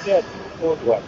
Yes, fourth one.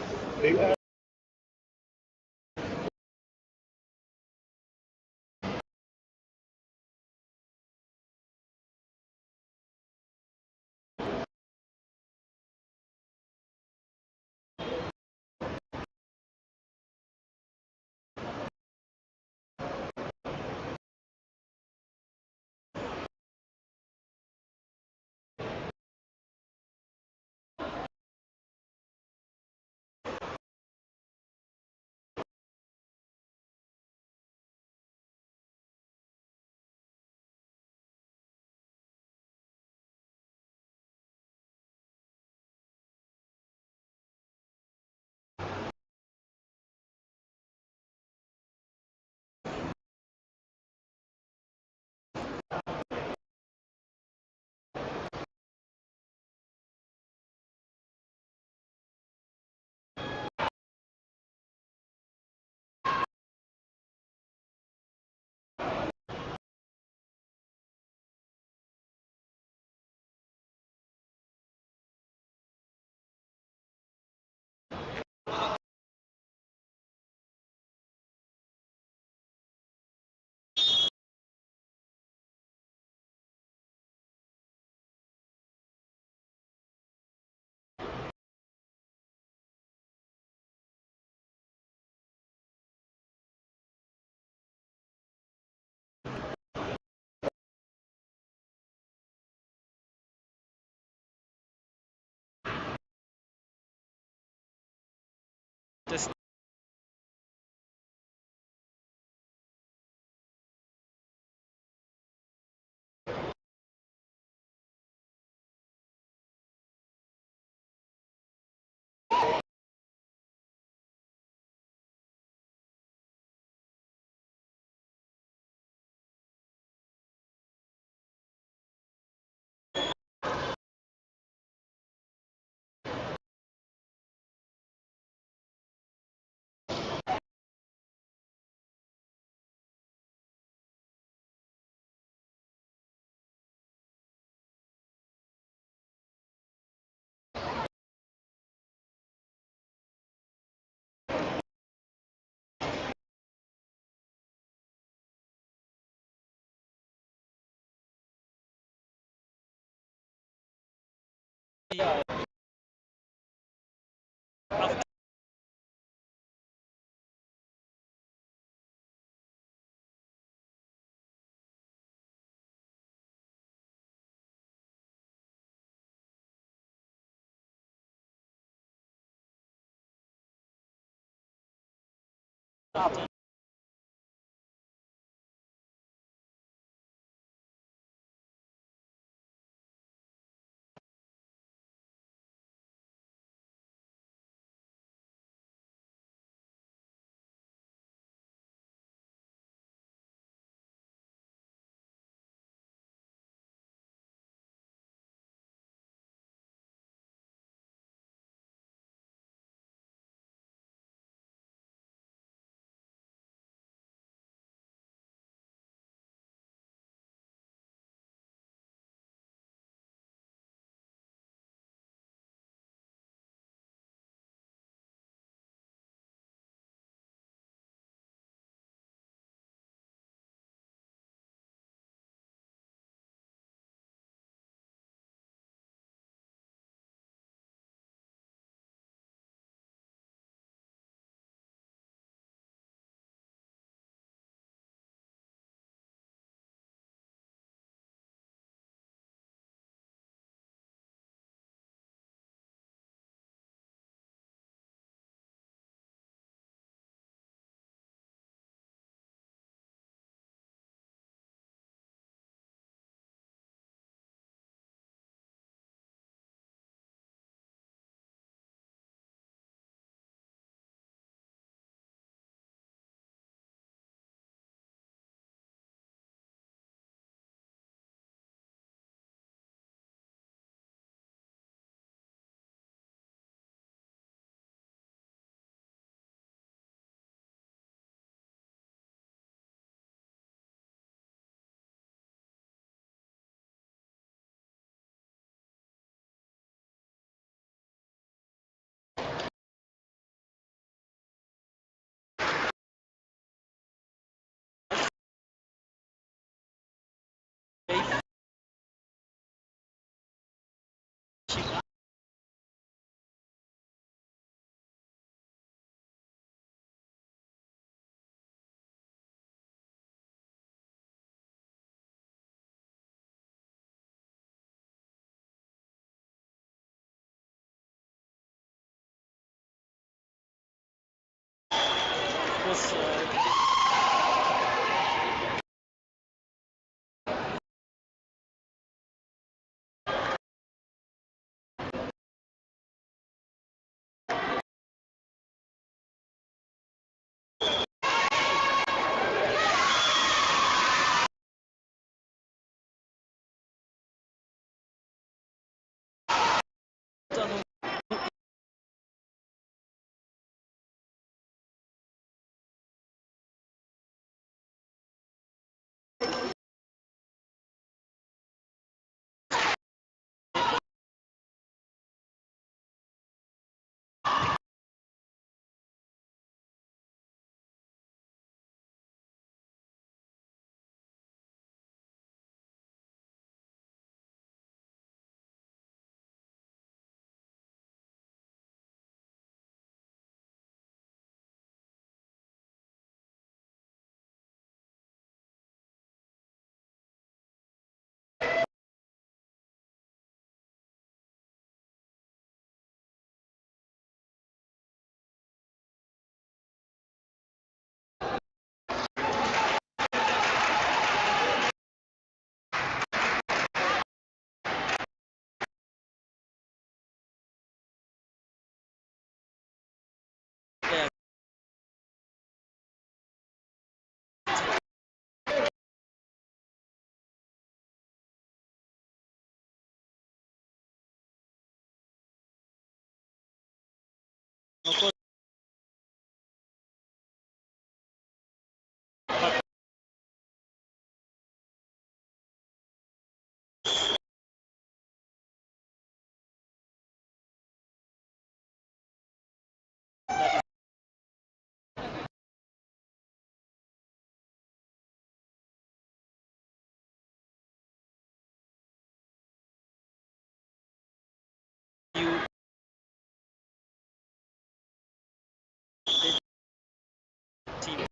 Just course, yeah, of course, that is you the team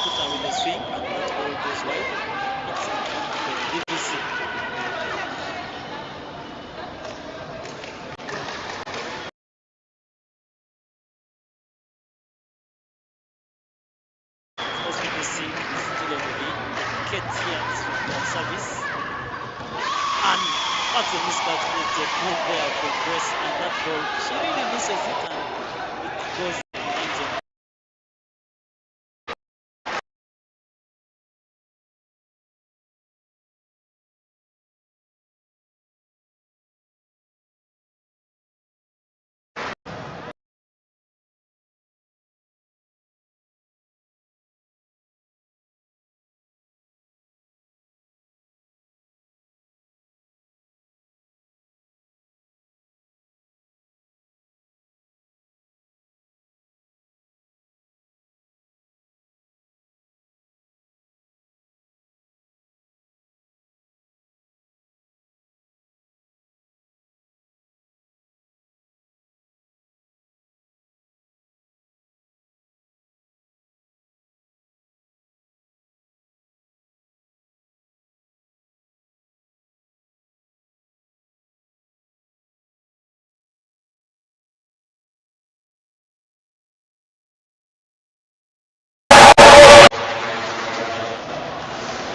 put her with the swing, and that ball goes wide. It's the DVC. Sports BBC is still on the lead. Kate here is with the service, and that's a miscalculated move there from Grace, and that ball she really misses it, and it goes in the end zone.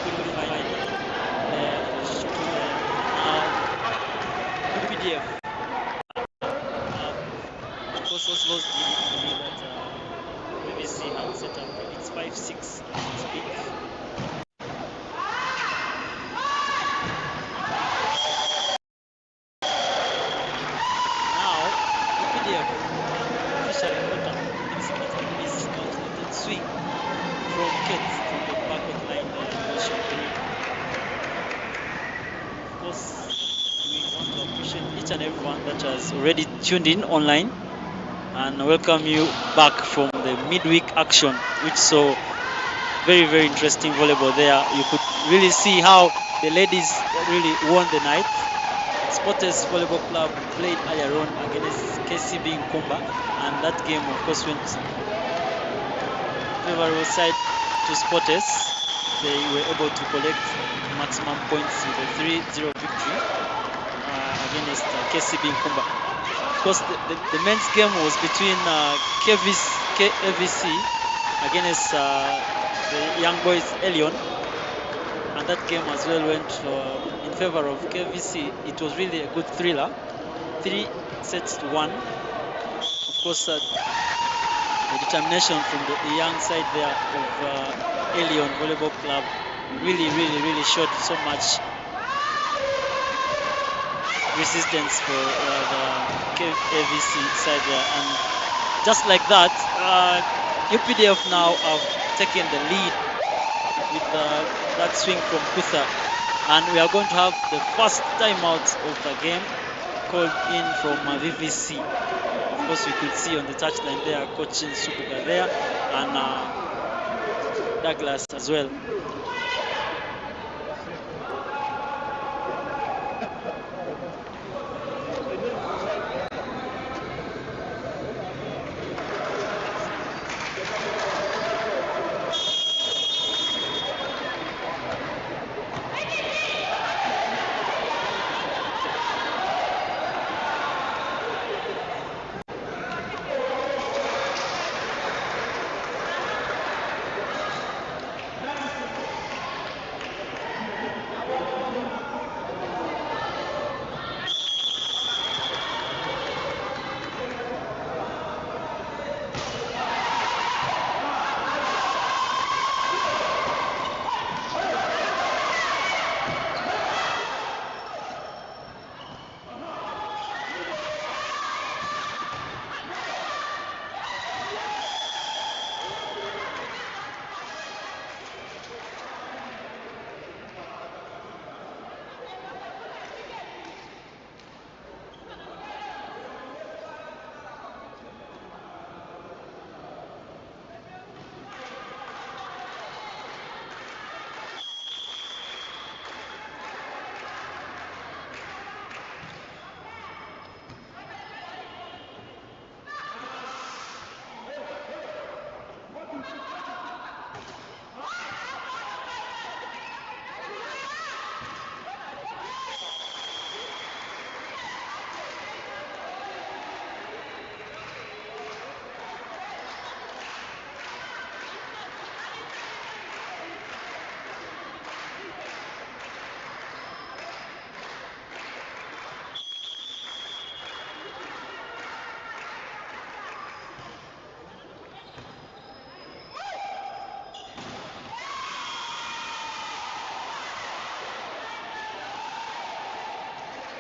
Couldn't find Updf. Of course, was lost the way that BBC had set up. It's 5-6 as we speak. Now, Updf officially got up. It's not a miscalculated swing from Kate to the back of the line position 3. Of course, we want to appreciate each and everyone that has already tuned in online and welcome you back from the midweek action, which saw very, very interesting volleyball there. You could really see how the ladies really won the night. Sports Volleyball Club played earlier on against KCB in Kumba, and that game, of course, went favorable side to Sports. They were able to collect maximum points with a 3-0 victory. against KCB Nkumba. Of course, the men's game was between KVC against the Young Boys Elion, and that game as well went in favor of KVC. It was really a good thriller, 3-1. Of course, the determination from the young side there of Elion Volleyball Club really showed so much resistance for the KVC side there, and just like that, UPDF now have taken the lead with that swing from Kutha, and we are going to have the first timeout of the game called in from VVC. Of course, we could see on the touchline there coaching Subuga there, and Douglas as well.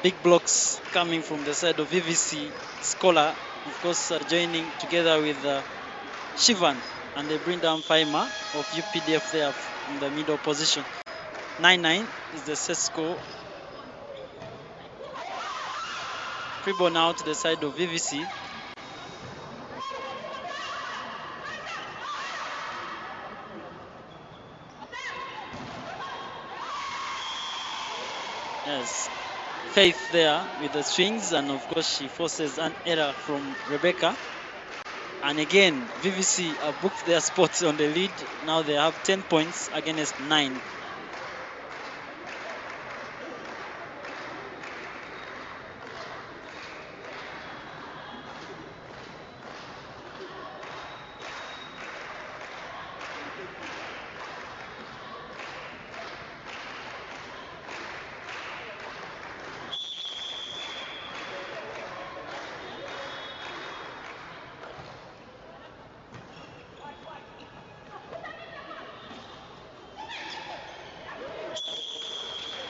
Big blocks coming from the side of VVC. Scholar, of course, joining together with Shivan, and they bring down Faima of UPDF there in the middle position. 9-9 is the set score. Free ball now to the side of VVC. Yes, Faith there with the swings, and of course she forces an error from Rebecca. And again, VVC have booked their spots on the lead. Now they have 10 points against 9.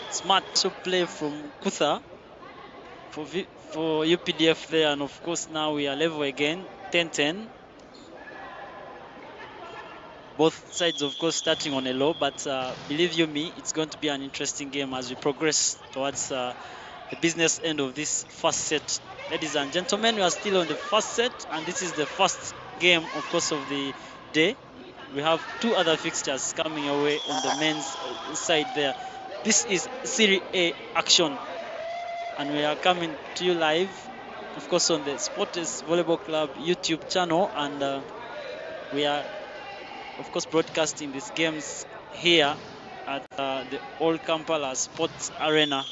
Smart to play from Kutha for UPDF there, and of course now we are level again, 10-10. Both sides, of course, starting on a low, but believe you me, it's going to be an interesting game as we progress towards the business end of this first set. Ladies and gentlemen, we are still on the first set, and this is the first game, of course, of the day. We have two other fixtures coming away on the men's side there. This is Serie A action, and we are coming to you live, of course, on the Sports Volleyball Club YouTube channel, and we are, of course, broadcasting these games here at the Old Kampala Sports Arena.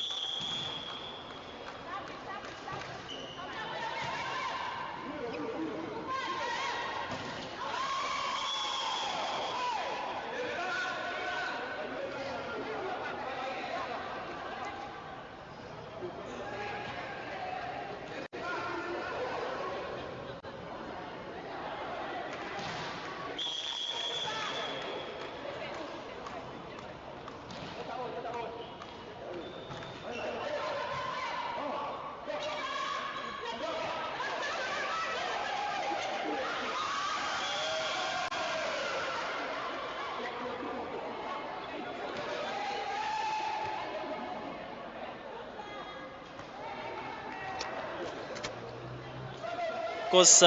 Of course,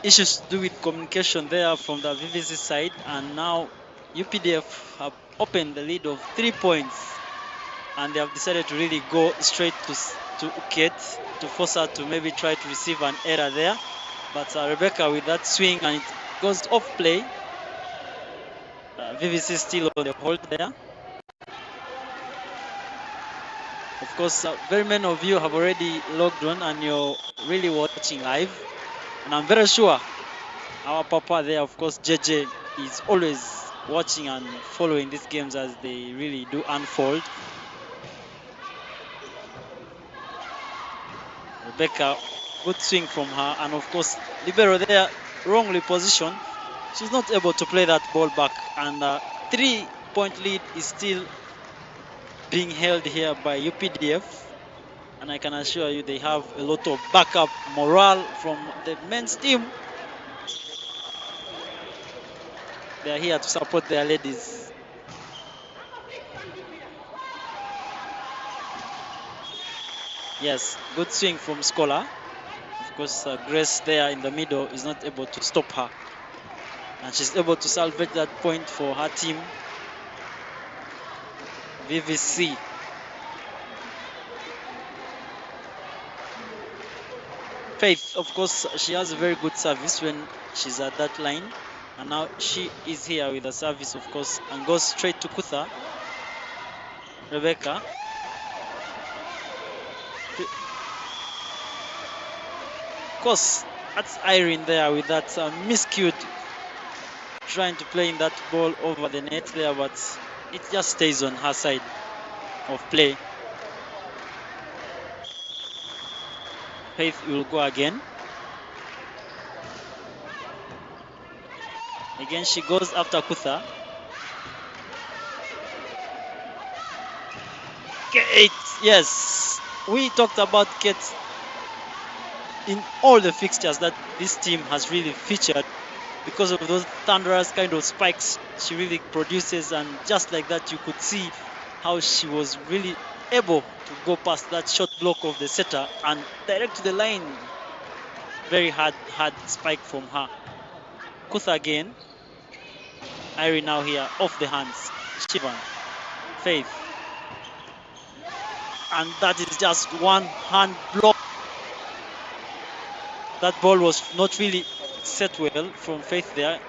issues to do with communication there from the VVC side, and now UPDF have opened the lead of 3 points, and they have decided to really go straight to Kate to force her to maybe try to receive an error there. But Rebecca with that swing, and it goes off play. VVC still on the hold there. Of course, very many of you have already logged on and you're really watching live. And I'm very sure our papa there, of course, JJ, is always watching and following these games as they really do unfold. Rebecca, good swing from her. And of course, libero there, wrongly positioned. She's not able to play that ball back. And 3-point lead is still being held here by UPDF. And I can assure you they have a lot of backup morale from the men's team. They are here to support their ladies. Yes, good swing from Scholar. Of course, Grace there in the middle is not able to stop her. And she's able to salvage that point for her team. VVC. Faith, of course, she has a very good service when she's at that line. And now she is here with a service, of course, and goes straight to Kutha. Rebecca. Of course, that's Irene there with that miscued trying to play in that ball over the net there, but it just stays on her side of play. Faith will go again. Again, she goes after Kutha. Kate, yes. We talked about Kate in all the fixtures that this team has really featured because of those thunderous kind of spikes she really produces, and just like that you could see how she was really able to go past that short block of the setter and direct to the line. Very hard spike from her. Kutha again. Irene now here off the hands. Shivan. Faith. And that is just one hand block. That ball was not really set well from Faith there.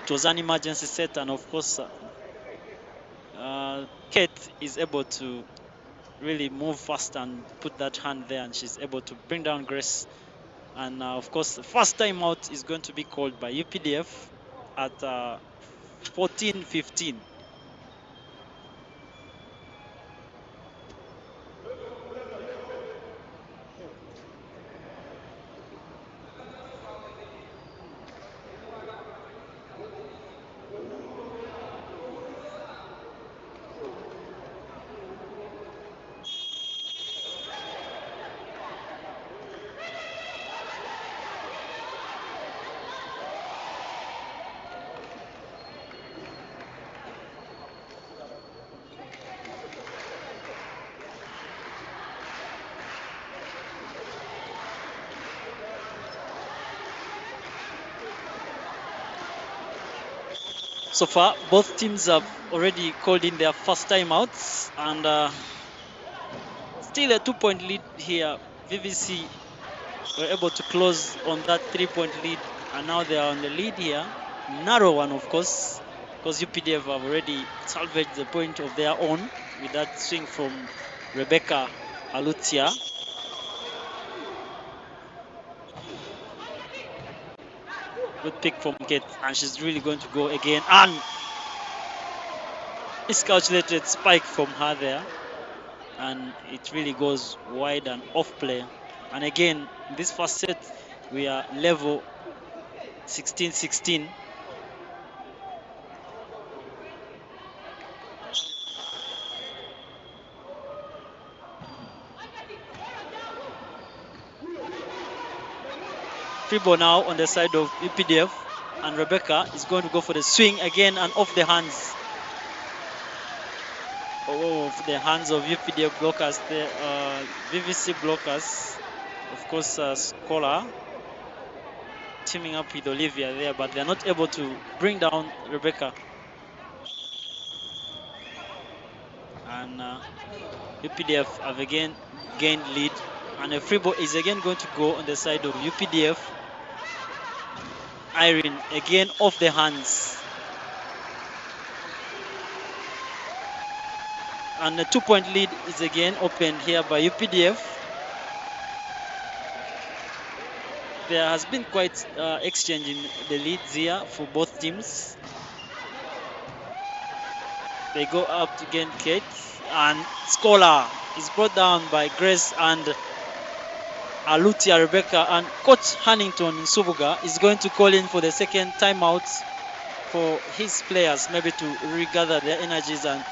It was an emergency set, and of course Kate is able to really move fast and put that hand there, and she's able to bring down Grace. And of course the first time out is going to be called by UPDF at 14-15. So far, both teams have already called in their first timeouts, and still a 2-point lead here. VVC were able to close on that 3-point lead, and now they are on the lead here. Narrow one, of course, because UPDF have already salvaged the point of their own with that swing from Rebecca Alutia. Good pick from Kate, and she's really going to go again. And miscalculated spike from her there, and it really goes wide and off play. And again, in this first set, we are level 16-16. Free ball now on the side of UPDF, and Rebecca is going to go for the swing again and off the hands. Of the hands of UPDF blockers, the VVC blockers, of course, Scholar. teaming up with Olivia there, but they're not able to bring down Rebecca. And UPDF have again gained lead, and a free ball is again going to go on the side of UPDF. Irene again off the hands, and a 2-point lead is again opened here by UPDF. There has been quite exchange in the leads here for both teams. They go up to gain Kate, and Scholar is brought down by Grace and Alutia Rebecca, and Coach Hannington Subuga is going to call in for the second timeout for his players, maybe to regather their energies and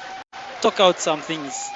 talk out some things.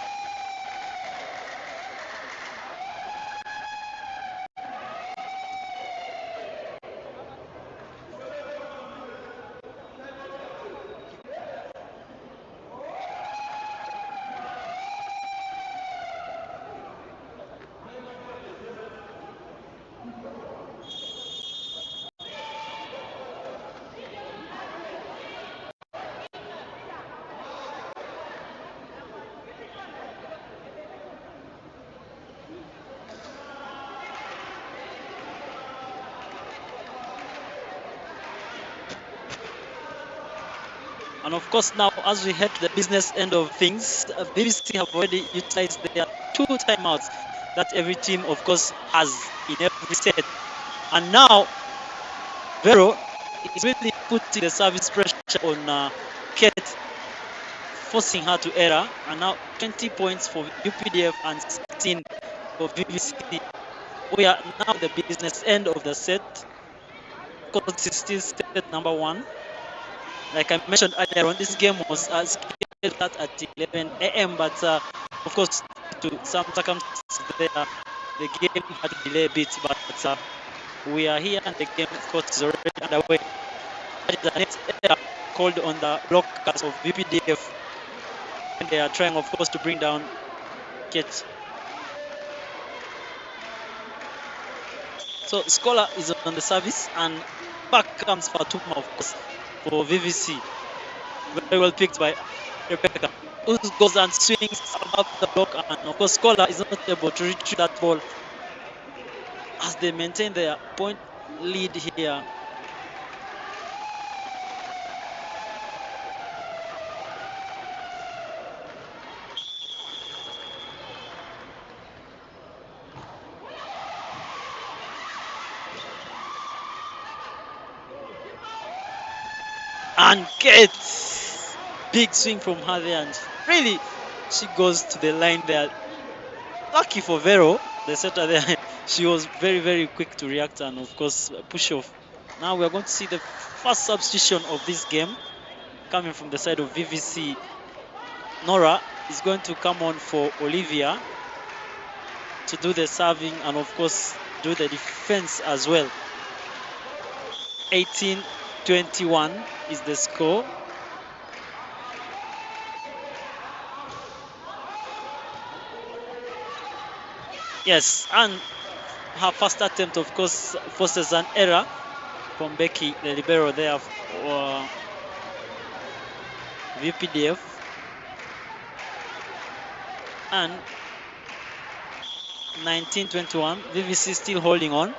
And of course, now as we head to the business end of things, BBC have already utilized their 2 timeouts that every team, of course, has in every set. And now, Vero is really putting the service pressure on Kate, forcing her to error. And now 20 points for UPDF and 16 for BBC. We are now the business end of the set. Of course, it's still set number 1. Like I mentioned earlier on, this game was scheduled at 11 a.m. But of course, to some circumstances there, the game had to delay a bit. But we are here, and the game, of course, is already underway. That is the next error called on the blockers of VPDF, and they are trying, of course, to bring down Kate. So Scholar is on the service, and back comes Fatuma, of course, for VVC. Very well picked by Rebecca, who goes and swings above the block, and of course Scholar is not able to retrieve that ball as they maintain their point lead here. And Kate, big swing from her there, and really she goes to the line there. Lucky for Vero, the setter there, she was very, very quick to react and of course push off. Now we are going to see the first substitution of this game coming from the side of VVC. Nora is going to come on for Olivia to do the serving and of course do the defense as well. 18-21 is the score. Yes, and her first attempt, of course, forces an error from Becky, the libero there for VPDF. And 19-21, VVC still holding on.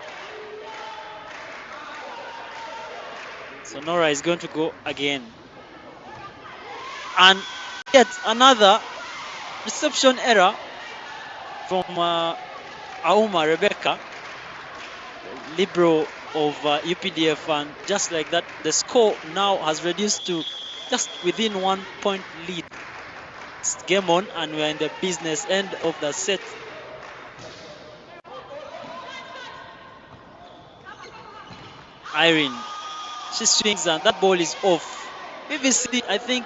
So Nora is going to go again. And yet another reception error from Auma Rebecca, libero of UPDF, and just like that, the score now has reduced to just within 1 point lead. It's game on, and we are in the business end of the set. Irene, she swings and that ball is off. BBC, I think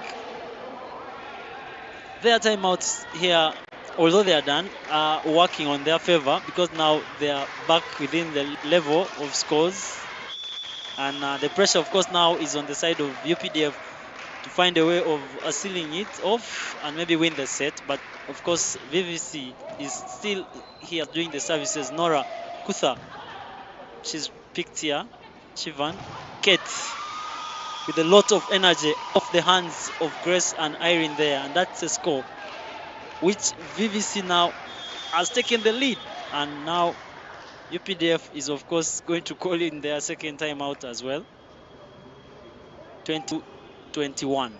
their timeouts here, although they are done, are working on their favor because now they are back within the level of scores. And the pressure, of course, now is on the side of UPDF to find a way of sealing it off and maybe win the set. But, of course, VVC is still here doing the services. Nora Kutha, she's picked here. Chivan, Kate with a lot of energy off the hands of Grace and Irene there, and that's a score which VVC now has taken the lead, and now UPDF is of course going to call in their second time out as well. 22-21.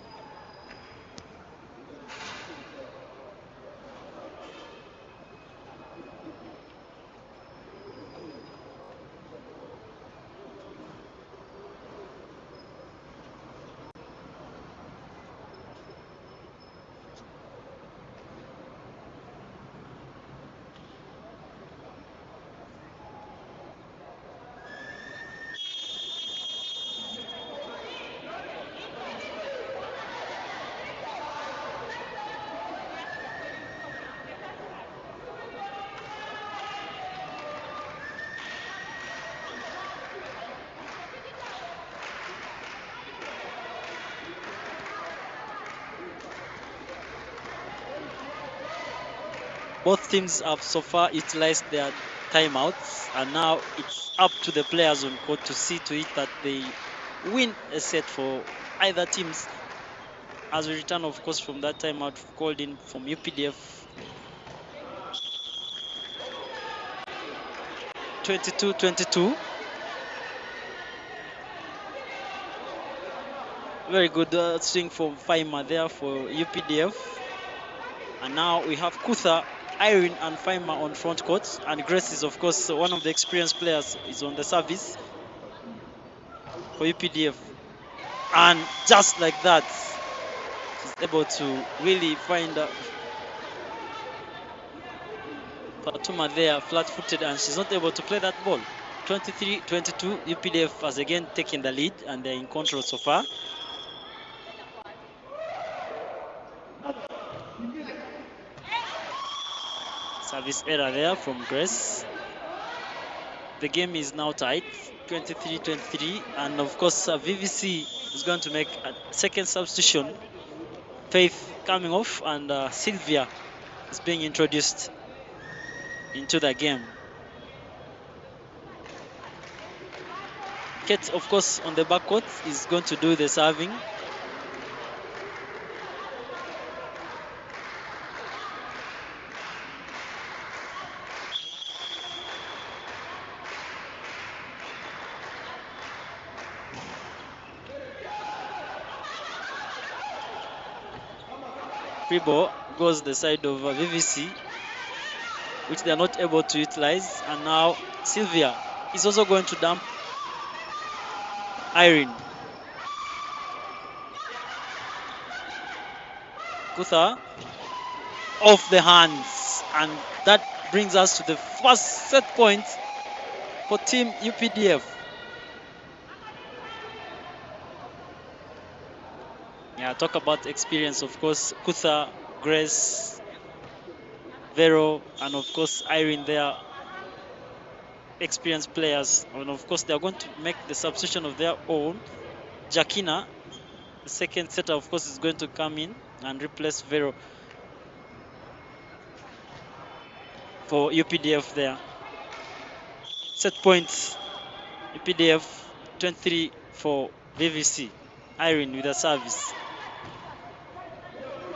Both teams have so far utilized their timeouts, and now it's up to the players on court to see to it that they win a set for either teams. As we return, of course, from that timeout called in from UPDF. 22-22. Very good swing from Faima there for UPDF. And now we have Kutha, Irene and Faima on front court. And Grace is, of course, one of the experienced players, is on the service for UPDF. And just like that, she's able to really find Fatuma there flat-footed, and she's not able to play that ball. 23-22, UPDF has again taken the lead, and they're in control so far. Service error there from Grace. The game is now tied, 23-23, and of course VVC is going to make a second substitution. Faith coming off, and Sylvia is being introduced into the game. Kate, of course, on the backcourt is going to do the serving. Free ball goes the side of VVC, which they are not able to utilize. And now Sylvia is also going to dump Irene. Kutha off the hands, and that brings us to the first set point for Team UPDF. Yeah, talk about experience, of course. Kutha, Grace, Vero, and of course Irene, they are experienced players, and of course they are going to make the substitution of their own. Jakina, the second setter, of course, is going to come in and replace Vero for UPDF there. Set points, UPDF 23 for VVC. Irene with a service.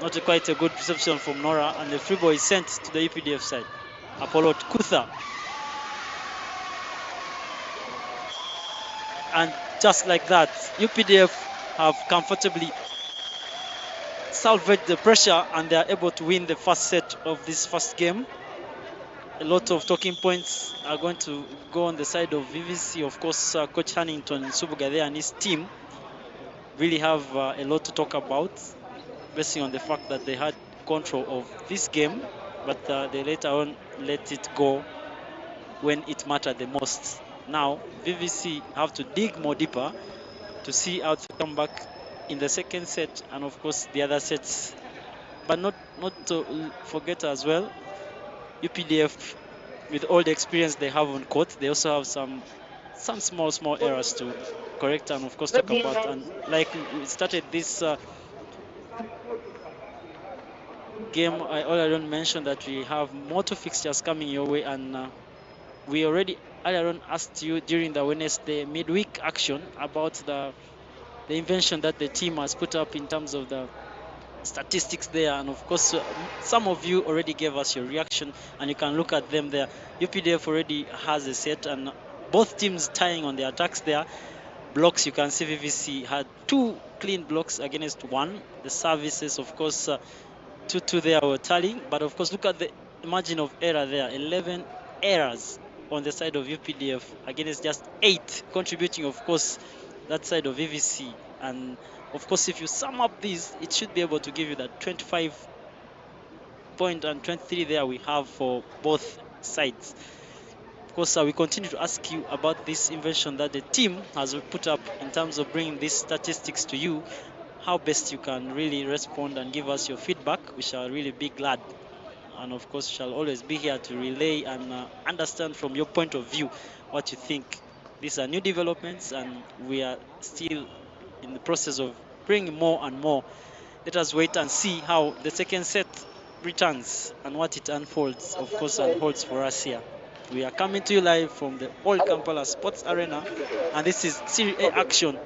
Not quite a good reception from Nora, and the free ball is sent to the UPDF side. Apollo Kutha. And just like that, UPDF have comfortably salvaged the pressure, and they are able to win the first set of this first game. A lot of talking points are going to go on the side of VVC. Of course, Coach Hannington Subuga there and his team really have a lot to talk about, basing on the fact that they had control of this game, but they later on let it go when it mattered the most. Now, VVC have to dig more deeper to see how to come back in the second set, and of course the other sets. But not to forget as well, UPDF, with all the experience they have on court, they also have some small errors to correct and of course talk about. And like we started this game, I already mentioned that we have motor fixtures coming your way, and we already earlier on asked you during the Wednesday midweek action about the invention that the team has put up in terms of the statistics there, and of course some of you already gave us your reaction, and you can look at them there. UPDF already has a set, and both teams tying on the attacks there. Blocks, you can see VVC had 2 clean blocks against 1. The services, of course, 2-2 there were tallying, but of course look at the margin of error there. 11 errors on the side of UPDF against just 8, contributing of course that side of VVC. And of course if you sum up these, it should be able to give you that 25 point and 23 there we have for both sides. Of course, we continue to ask you about this invention that the team has put up in terms of bringing these statistics to you. How best you can really respond and give us your feedback. We shall really be glad, and of course shall always be here to relay and understand from your point of view what you think. These are new developments, and we are still in the process of bringing more and more. Let us wait and see how the second set returns and what it unfolds, of course, and holds for us here. We are coming to you live from the old Kampala Sports Arena, and this is Serie A action.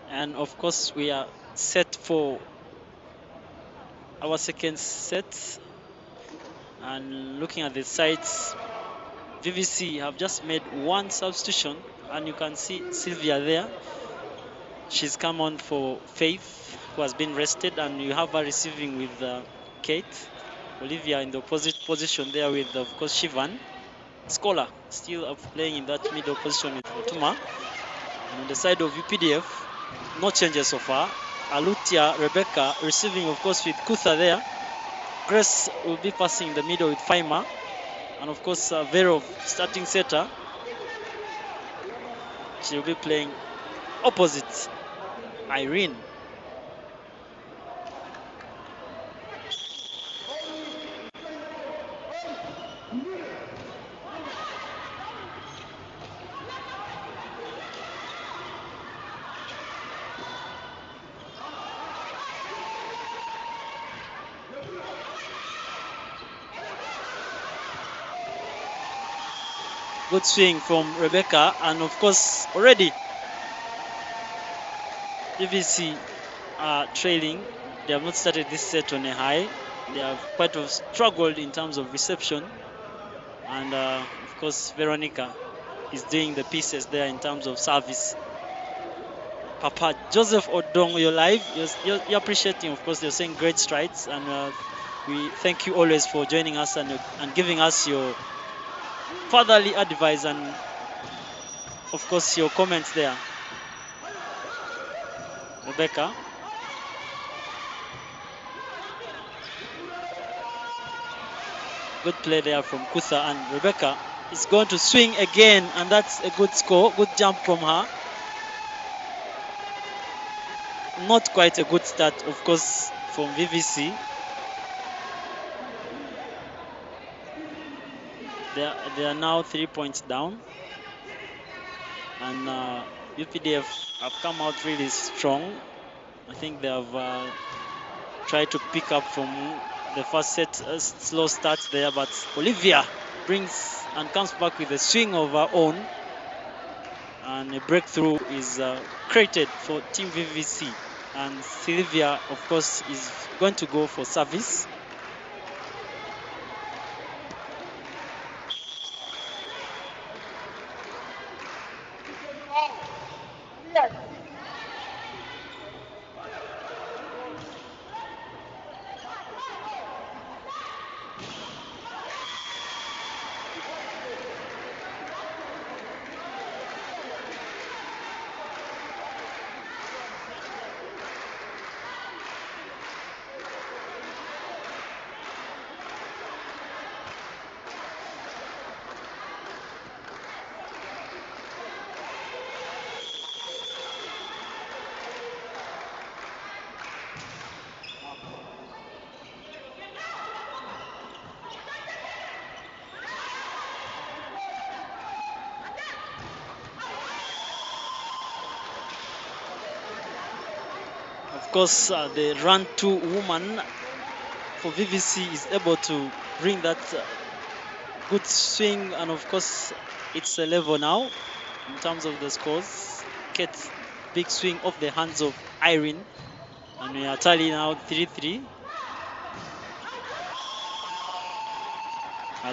And of course we are set for our second set, and looking at the sides, VVC have just made 1 substitution, and you can see Sylvia there. She's come on for Faith, who has been rested, and you have her receiving with Kate. Olivia in the opposite position there with, of course, Shivan. Scholar still playing in that middle position with Fatuma. And on the side of UPDF, no changes so far. Alutia, Rebecca receiving, of course, with Kutha there. Grace will be passing in the middle with Faima. And of course, Vero starting setter. She will be playing opposite Irene. Good swing from Rebecca, and of course already DVC are trailing. They have not started this set on a high. They have quite struggled in terms of reception, and of course Veronica is doing the pieces there in terms of service. Papa Joseph Odong, you're live. You're appreciating, of course, you're saying great strides, and we thank you always for joining us and giving us your fatherly advice and of course, your comments there. Rebecca. Good play there from Kutha, and Rebecca is going to swing again, and that's a good score. Good jump from her. Not quite a good start, of course, from VVC. They are now 3 points down, and UPDF have come out really strong. I think they have tried to pick up from the first set, slow starts there, but Olivia brings and comes back with a swing of her own, and a breakthrough is created for Team VVC. And Sylvia, of course, is going to go for service. Of course, the run-to woman for VVC is able to bring that good swing, and of course, it's a level now in terms of the scores. Kate's big swing off the hands of Irene, and we are tallying now 3-3.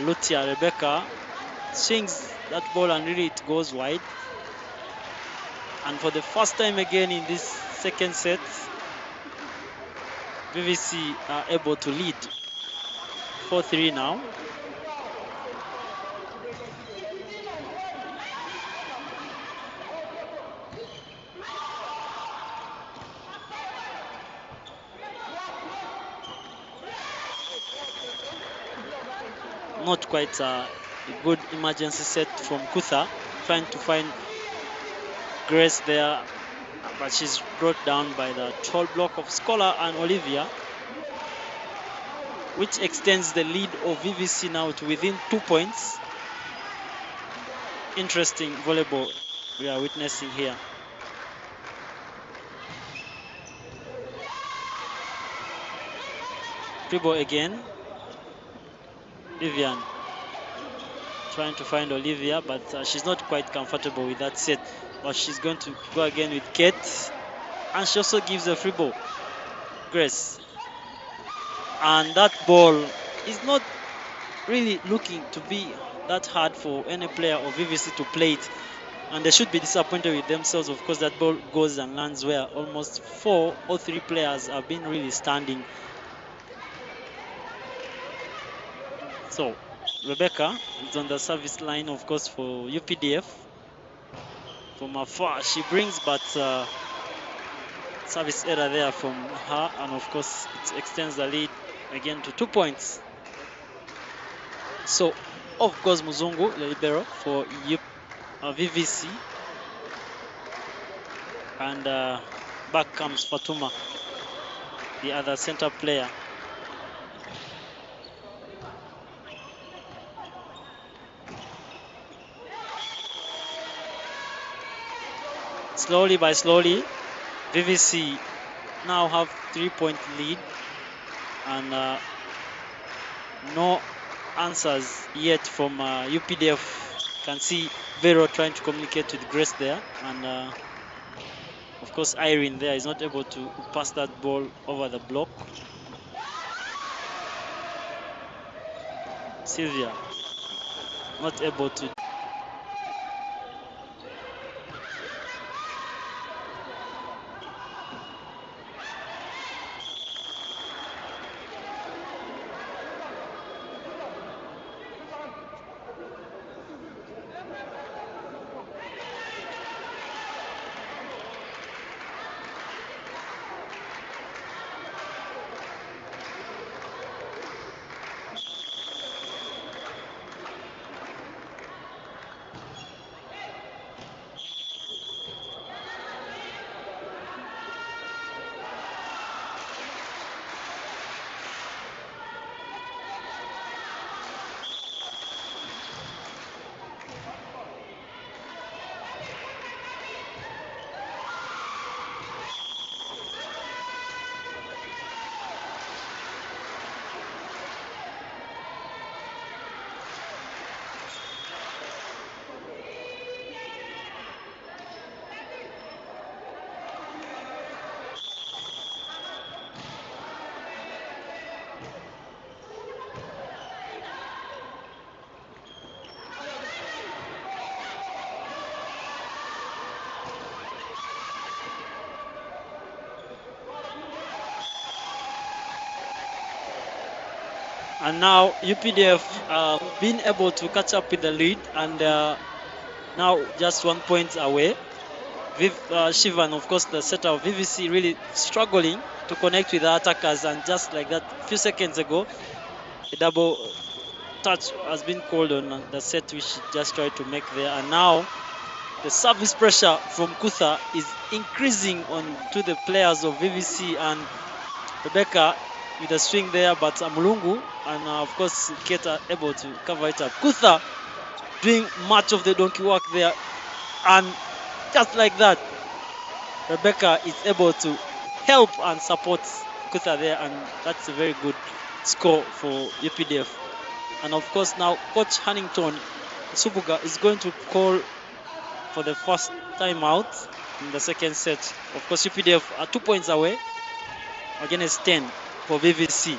Lutia Rebecca swings that ball, and really it goes wide. And for the first time again in this second set, VVC are able to lead 4-3 now. Not quite a good emergency set from Kutha, trying to find Grace there, but she's brought down by the tall block of Scholar and Olivia, which extends the lead of VVC now to within 2 points. Interesting volleyball we are witnessing here. Free ball again. Vivian trying to find Olivia, but she's not quite comfortable with that set. But she's going to go again with Kate, and she also gives a free ball. Grace. And that ball is not really looking to be that hard for any player of VVC to play it, and they should be disappointed with themselves. Of course, that ball goes and lands where almost 4 or 3 players have been really standing. So Rebecca is on the service line, of course, for UPDF. From afar she brings, but service error there from her, and of course it extends the lead again to 2 points. So off goes Muzungu, the libero for VVC, and back comes Fatuma, the other center player. Slowly by slowly, VVC now have 3-point lead, and no answers yet from UPDF. Can see Vero trying to communicate with Grace there, and of course Irene there is not able to pass that ball over the block. Sylvia not able to. And now UPDF been able to catch up with the lead, and now just 1 point away. Shivan, of course, the setter of VVC, really struggling to connect with the attackers, and just like that, a few seconds ago, a double touch has been called on the set which he just tried to make there, and now the service pressure from Kutha is increasing on to the players of VVC, and Rebecca with a swing there, but Mulungu and of course Keta able to cover it up. Kutha doing much of the donkey work there, and just like that, Rebecca is able to help and support Kutha there, and that's a very good score for UPDF. And of course now Coach Hannington Subuga is going to call for the first time out in the second set. Of course UPDF are 2 points away against 10 for VVC.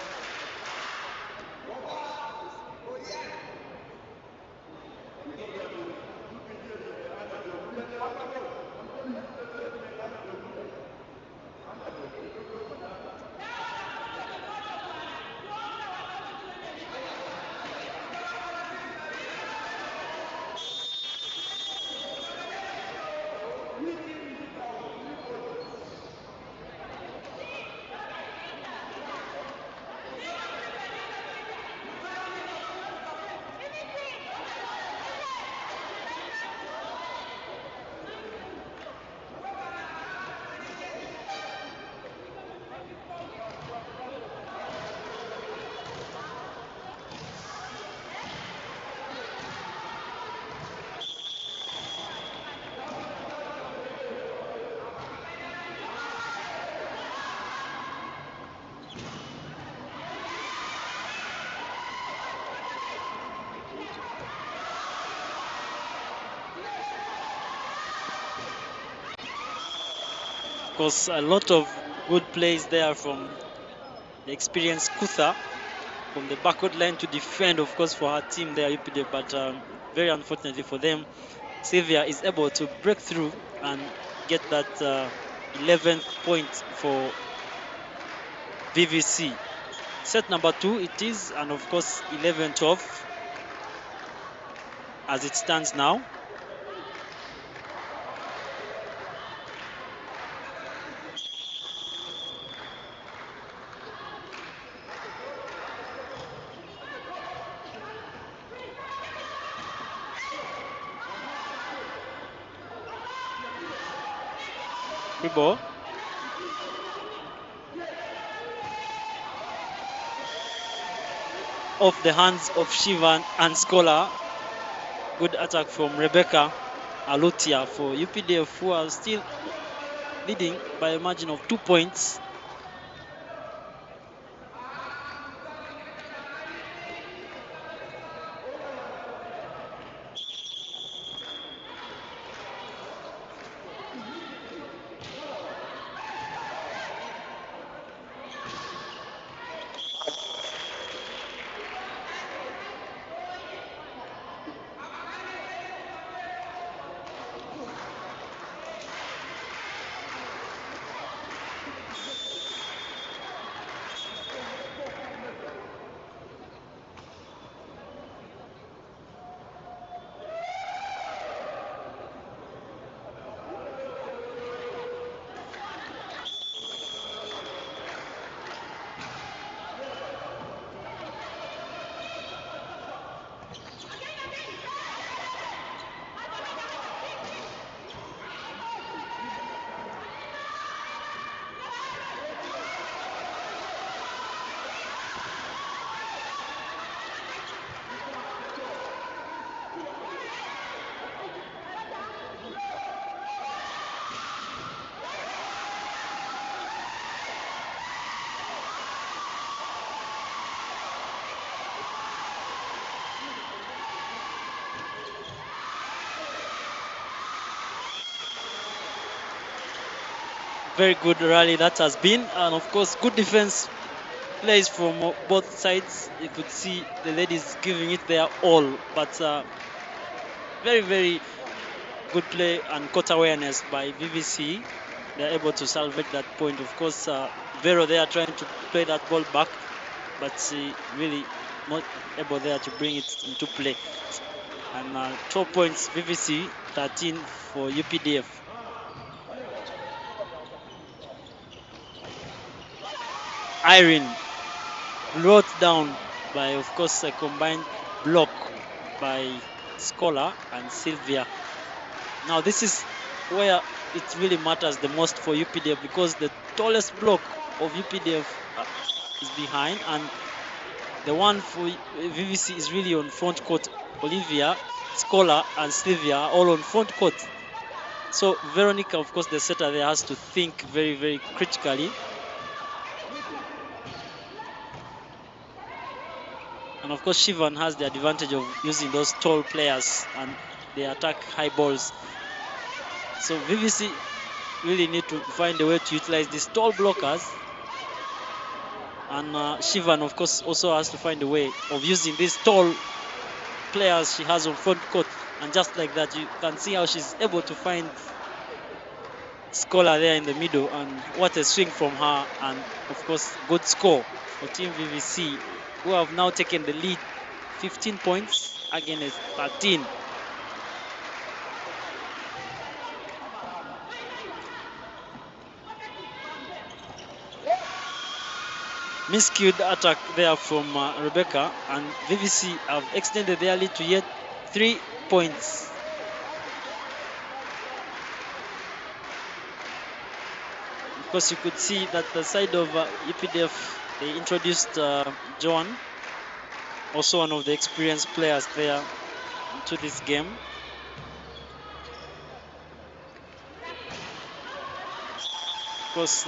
Of course, a lot of good plays there from the experienced Kutha from the backward line to defend, of course, for her team there, UPD, but very unfortunately for them, Serie is able to break through and get that 11th point for VVC. Set number 2 it is, and of course 11-12 as it stands now. Ball. Off the hands of Shivan and Scholar. Good attack from Rebecca Alutia for UPDF, who are still leading by a margin of 2 points. Very good rally that has been, and of course good defense plays from both sides. You could see the ladies giving it their all, but very good play and court awareness by VVC. They're able to salvage that point. Of course, Vero they are trying to play that ball back, but she really not able there to bring it into play. And 12 points VVC, 13 for UPDF. Irene brought down by, of course, a combined block by Scholar and Sylvia. Now this is where it really matters the most for UPDF, because the tallest block of UPDF is behind, and the one for VVC is really on front court. Olivia, Scholar, and Sylvia are all on front court. So Veronica, of course, the setter there, has to think very, very critically. And of course, Shivan has the advantage of using those tall players, and they attack high balls. So VVC really need to find a way to utilize these tall blockers. And Shivan, of course, also has to find a way of using these tall players she has on front court. And just like that, you can see how she's able to find Scholar there in the middle, and what a swing from her. And of course, good score for Team VVC, who have now taken the lead, 15 points against 13. Miscued attack there from Rebecca, and VVC have extended their lead to yet 3 points. Of course, you could see that the side of UPDF, they introduced Joan, also one of the experienced players there, into this game. Of course,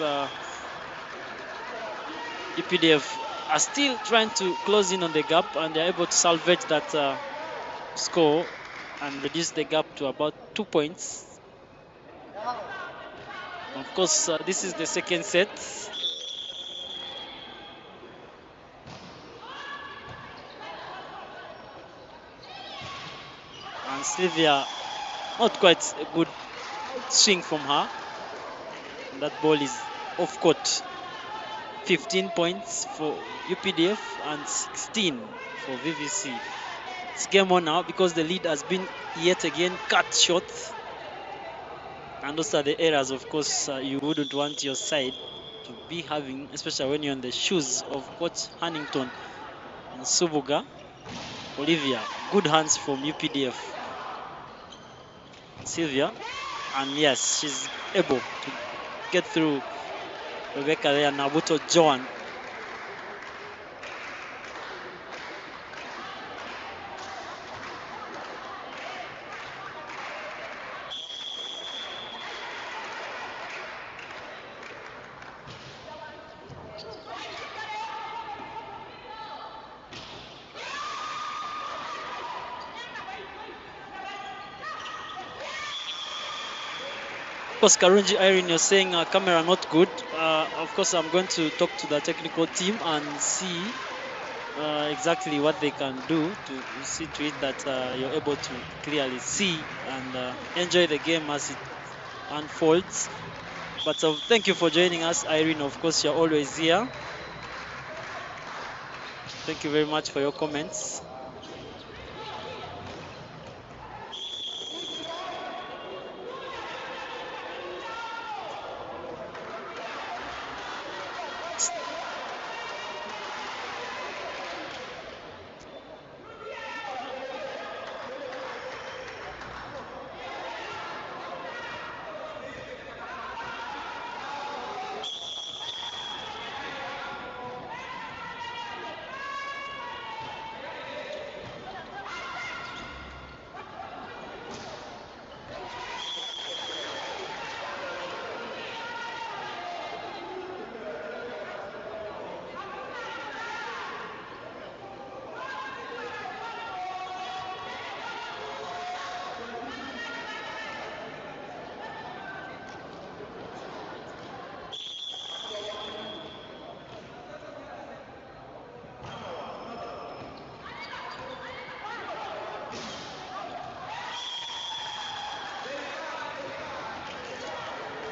UPDF are still trying to close in on the gap, and they're able to salvage that score and reduce the gap to about 2 points. Of course, this is the second set. And Sylvia, not quite a good swing from her. And that ball is off court. 15 points for UPDF and 16 for VVC. It's game on now, because the lead has been yet again cut short. And those are the errors, of course, you wouldn't want your side to be having, especially when you're in the shoes of Coach Hannington and Subuga. Olivia, good hands from UPDF. Sylvia, and yes, she's able to get through Rebecca there. Nabuto Joan. Of course, Karunji Irene, you're saying camera not good. Of course, I'm going to talk to the technical team and see exactly what they can do to see to it that you're able to clearly see and enjoy the game as it unfolds. But thank you for joining us, Irene. Of course, you're always here. Thank you very much for your comments.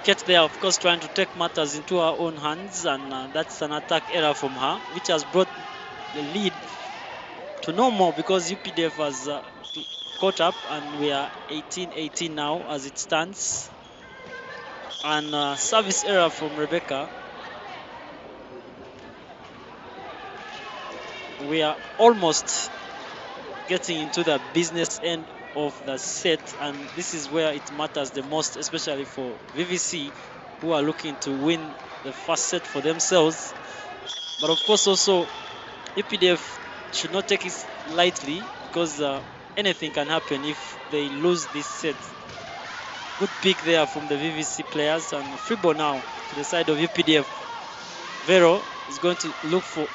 Kate there, of course, trying to take matters into her own hands, and that's an attack error from her, which has brought the lead to know more, because UPDF has caught up and we are 18-18 now as it stands. And service error from Rebecca. We are almost getting into the business end of the set, and this is where it matters the most, especially for VVC, who are looking to win the first set for themselves. But of course also UPDF should not take it lightly, because anything can happen if they lose this set. Good pick there from the VVC players, and free ball now to the side of UPDF. Vero is going to look for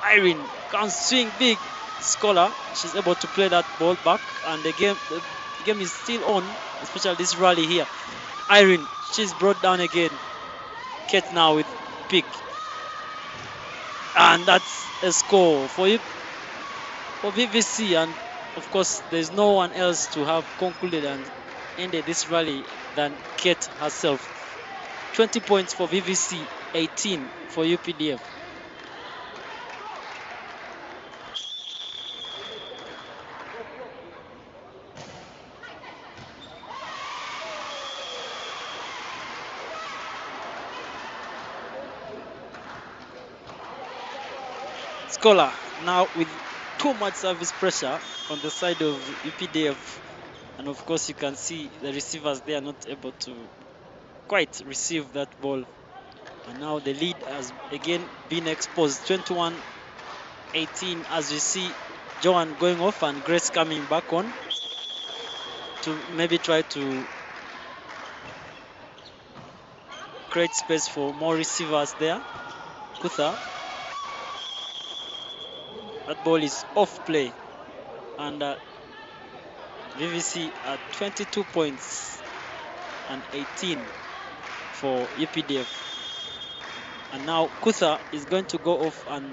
Irene, can swing big. Scholar, she's able to play that ball back, and the game is still on, especially this rally here. Irene, she's brought down again. Kate now with pick, and that's a score for you, for VVC. And of course there's no one else to have concluded and ended this rally than Kate herself. 20 points for VVC, 18 for UPDF. Scholar now with too much service pressure on the side of UPDF, and of course you can see the receivers, they are not able to quite receive that ball, and now the lead has again been exposed. 21-18 as we see Joan going off and Grace coming back on to maybe try to create space for more receivers there. Kutha, that ball is off play, and VVC at 22 points and 18 for UPDF. And now Kutha is going to go off, and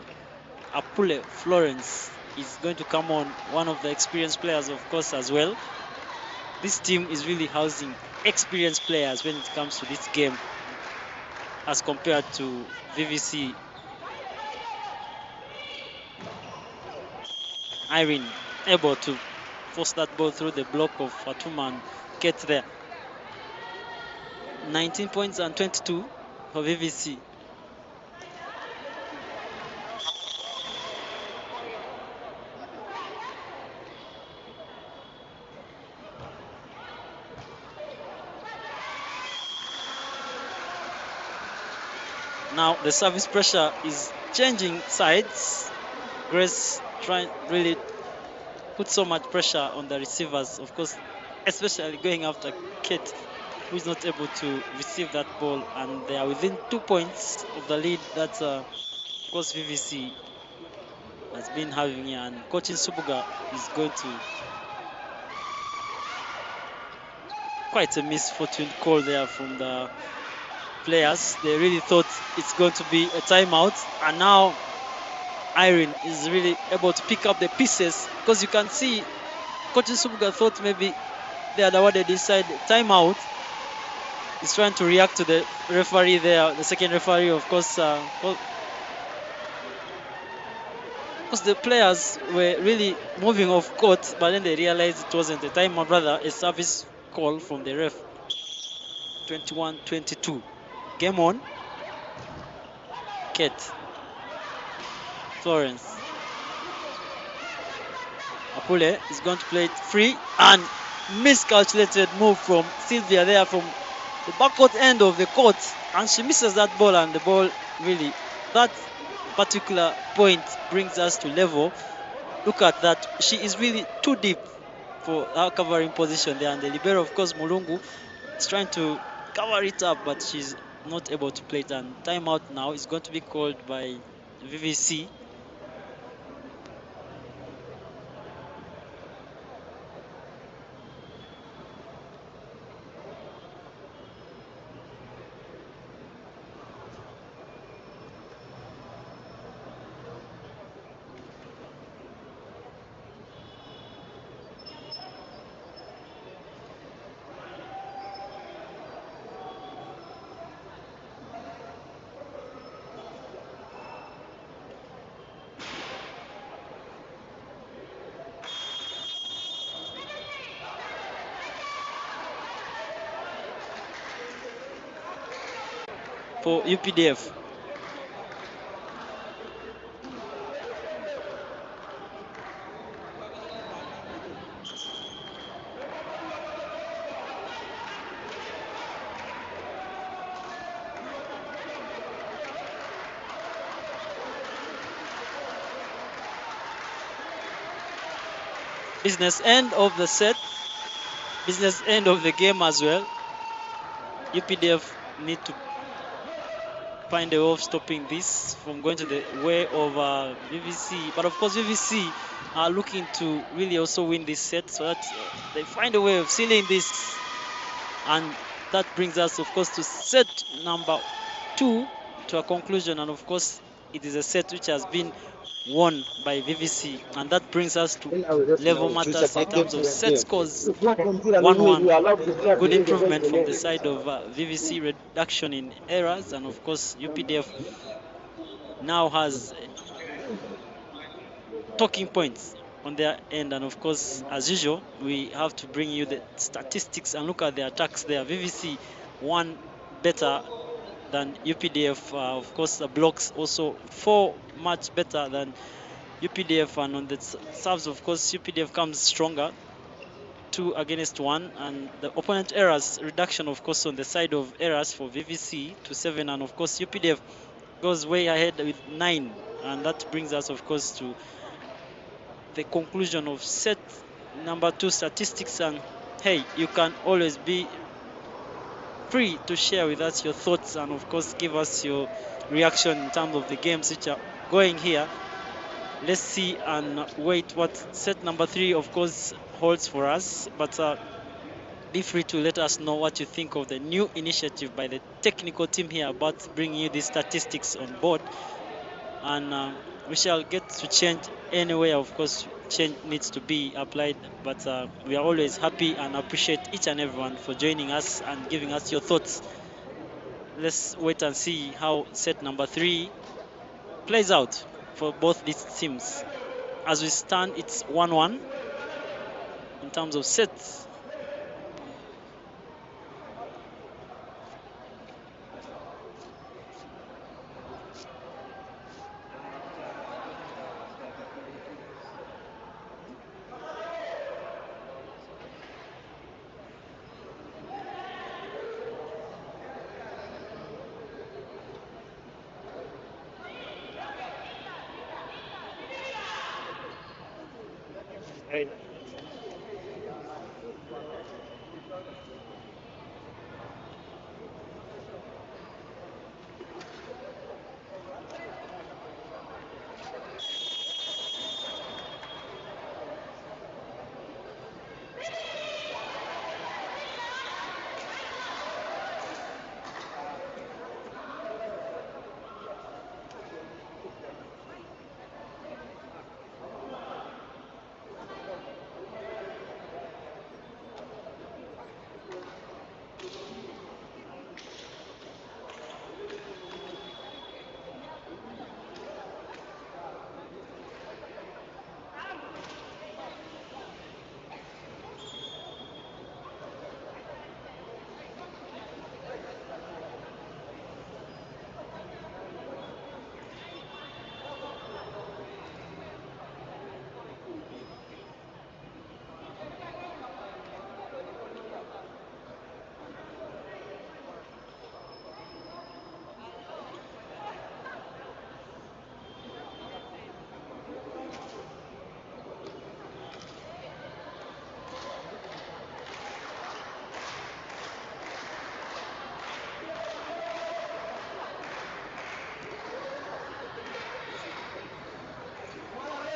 Apule Florence is going to come on, one of the experienced players of course as well. This team is really housing experienced players when it comes to this game as compared to VVC. Irene able to force that ball through the block of Fatuma and get there. 19 points and 22 for VVC. Now the service pressure is changing sides. Grace trying really put so much pressure on the receivers, of course, especially going after Kate, who is not able to receive that ball, and they are within 2 points of the lead that of course VVC has been having here. And Coach Subuga is going to quite a misfortune call there from the players. They really thought it's going to be a timeout, and now Irene is really able to pick up the pieces, because you can see Coach Subuga thought maybe they had awarded this side timeout. He's trying to react to the referee there, the second referee, of course. Because the players were really moving off court, but then they realized it wasn't a timeout, rather a service call from the ref. 21-22. Game on. Kate. Florence. Apule is going to play it free, and miscalculated move from Sylvia there from the backcourt end of the court, and she misses that ball, and the ball really, that particular point brings us to level. Look at that, she is really too deep for her covering position there, and the libero, of course, Mulungu, is trying to cover it up, but she's not able to play it, and timeout now is going to be called by VVC. for UPDF. Business end of the set, business end of the game as well. UPDF need to find a way of stopping this from going to the way of VVC. But of course, VVC are looking to really also win this set, so that they find a way of sealing this. And that brings us, of course, to set number 2 to a conclusion. And of course, it is a set which has been won by VVC, and that brings us to level matters in terms of set scores. 1-1. Good improvement from the side of VVC, reduction in errors, and of course UPDF now has talking points on their end. And of course, as usual, we have to bring you the statistics and look at the attacks there. VVC one better than UPDF. Of course, the blocks also 4 much better than UPDF, and on the serves, of course, UPDF comes stronger, 2 against 1, and the opponent errors reduction, of course, on the side of errors for VVC to 7, and of course UPDF goes way ahead with 9, and that brings us, of course, to the conclusion of set number 2 statistics. And hey, you can always be free to share with us your thoughts and of course give us your reaction in terms of the games which are going here. Let's see and wait what set number 3 of course holds for us, but be free to let us know what you think of the new initiative by the technical team here about bringing you these statistics on board. And we shall get to change anywhere, of course change needs to be applied, but we are always happy and appreciate each and everyone for joining us and giving us your thoughts. Let's wait and see how set number 3 plays out for both these teams. As we stand, it's 1-1 in terms of sets.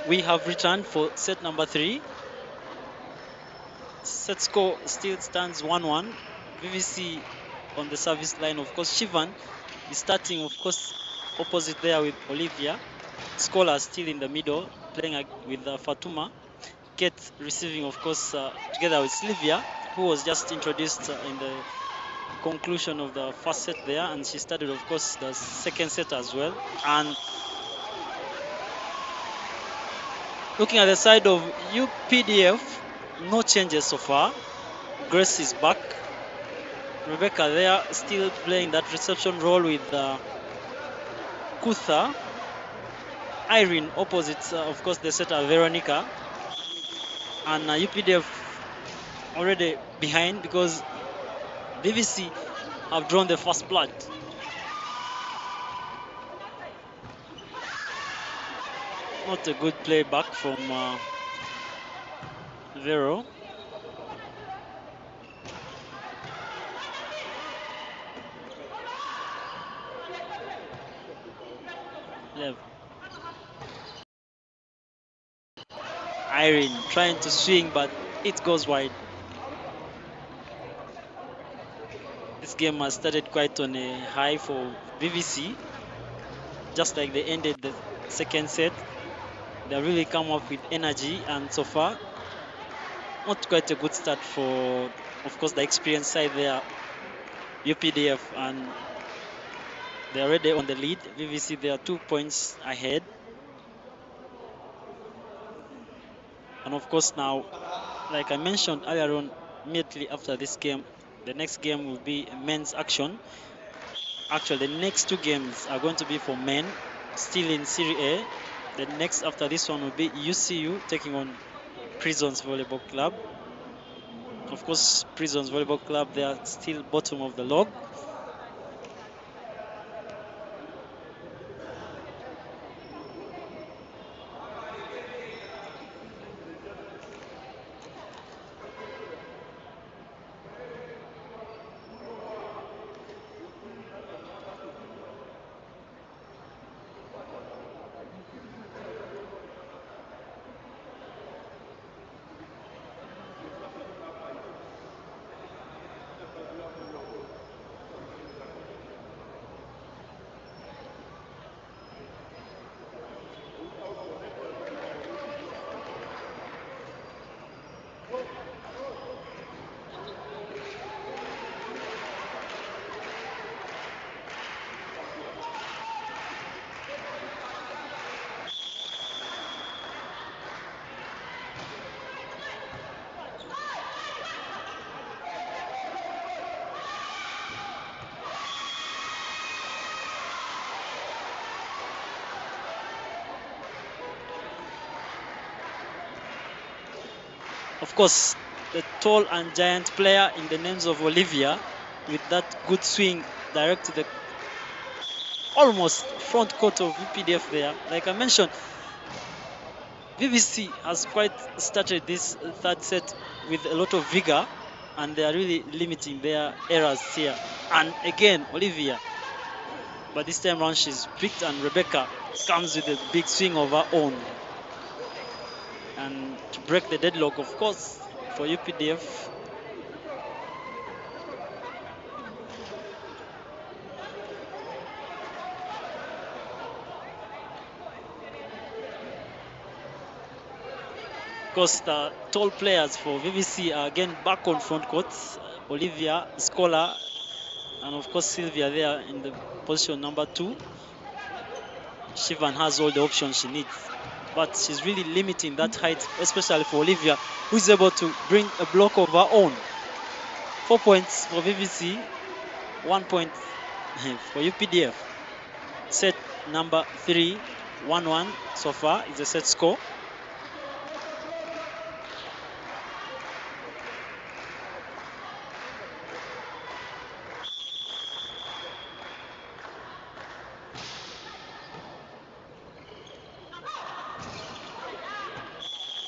We have returned for set number 3. Set score still stands 1-1. VVC on the service line. Of course, Shivan is starting, of course, opposite there with Olivia. Scholar still in the middle, playing with Fatuma. Kate receiving, of course, together with Sylvia, who was just introduced in the conclusion of the first set there, and she started, of course, the second set as well. And looking at the side of UPDF, no changes so far. Grace is back. Rebecca there still playing that reception role with Kutha. Irene opposite, of course, the setter Veronica. And UPDF already behind because VVC have drawn the first blood. Not a good play back from Vero. Yeah. Irene trying to swing, but it goes wide. This game has started quite on a high for VVC. Just like they ended the second set, they really come up with energy, and so far, not quite a good start for, of course, the experienced side there, UPDF, and they're already on the lead. VVC, they are 2 points ahead. And of course now, like I mentioned earlier on, immediately after this game, the next game will be men's action. Actually, the next two games are going to be for men, still in Serie A. The next after this one will be UCU taking on Prisons Volleyball Club. Of course, Prisons Volleyball Club, they are still bottom of the log. Of course, the tall and giant player in the names of Olivia with that good swing direct to the almost front court of UPDF there. Like I mentioned, VVC has quite started this third set with a lot of vigor, and they are really limiting their errors here. And again, Olivia, but this time around she's picked, and Rebecca comes with a big swing of her own. And to break the deadlock, of course, for UPDF, of course, the tall players for VVC are again back on front court. Olivia, Scholar, and of course Sylvia there in the position number 2. Shivan has all the options she needs, but she's really limiting that height, especially for Olivia, who is able to bring a block of her own. 4 points for VVC, 1 point for UPDF. Set number 3, 1-1 so far is a set score.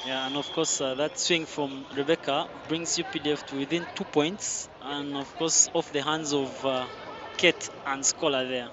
Yeah, and of course that swing from Rebecca brings UPDF to within 2 points, and of course off the hands of Kate and Scholar there.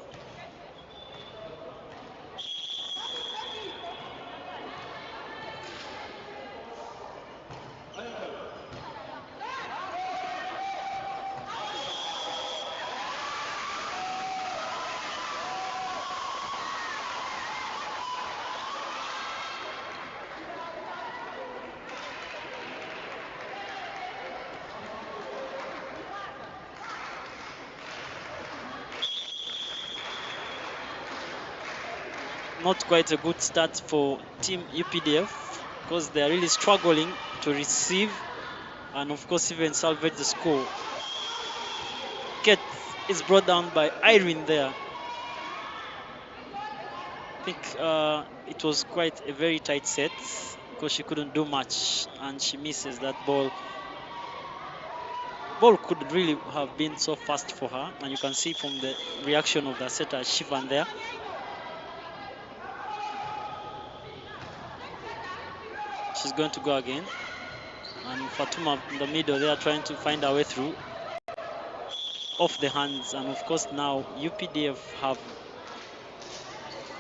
Not quite a good start for Team UPDF because they are really struggling to receive and of course even salvage the score. Kate is brought down by Irene there. I think it was quite a very tight set because she couldn't do much and she misses that ball. Ball could really have been so fast for her, and you can see from the reaction of the setter Shivan there. She's going to go again, and Fatuma in the middle there trying to find her way through off the hands. And of course now UPDF have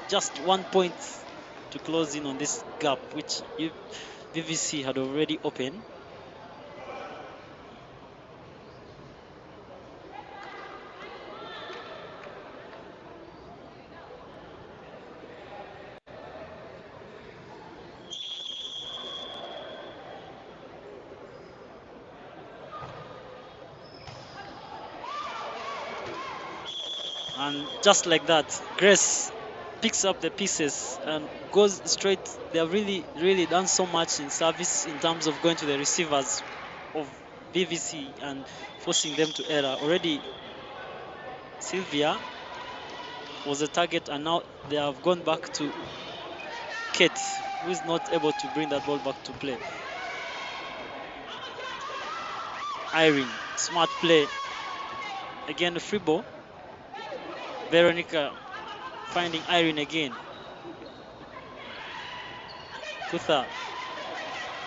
just 1 point to close in on this gap which VVC had already opened. And just like that, Grace picks up the pieces and goes straight. They have really done so much in service in terms of going to the receivers of BVC and forcing them to error. Already Sylvia was a target, and now they have gone back to Kate, who is not able to bring that ball back to play. Irene, smart play. Again, the free ball. Veronica finding Irene again. Kutha.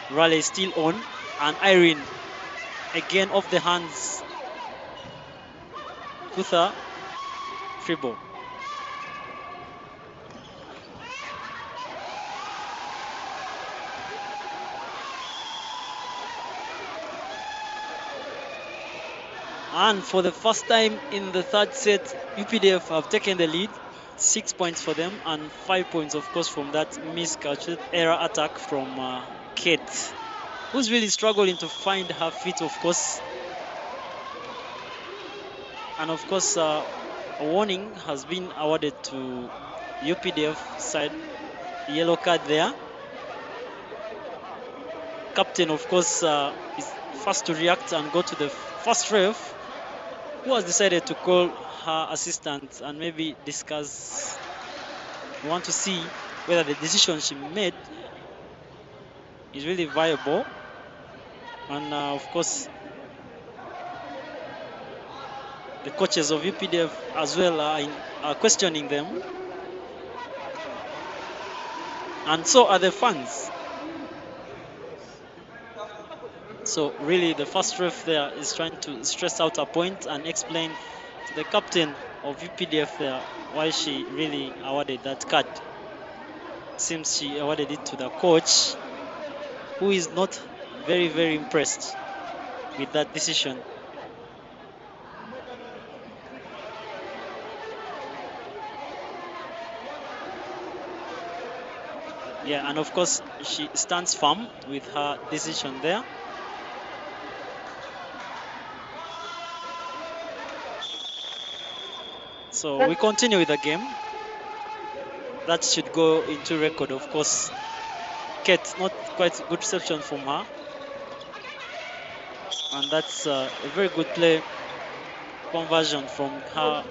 Raleigh still on, and Irene again off the hands. Kutha, free ball. And for the first time in the third set, UPDF have taken the lead. 6 points for them and 5 points, of course, from that miscalculated error attack from Kate, who's really struggling to find her feet, of course. And of course, a warning has been awarded to UPDF side. Yellow card there. Captain, of course, is first to react and go to the first ref, who has decided to call her assistant and maybe discuss. We want to see whether the decision she made is really viable. And of course, the coaches of UPDF as well are questioning them. And so are the fans. So really the first ref there is trying to stress out a point and explain to the captain of UPDF there why she really awarded that card. Seems she awarded it to the coach, who is not very impressed with that decision. Yeah, and of course she stands firm with her decision there. So we continue with the game. That should go into record, of course. Kate, not quite a good reception from her. And that's a very good play conversion from her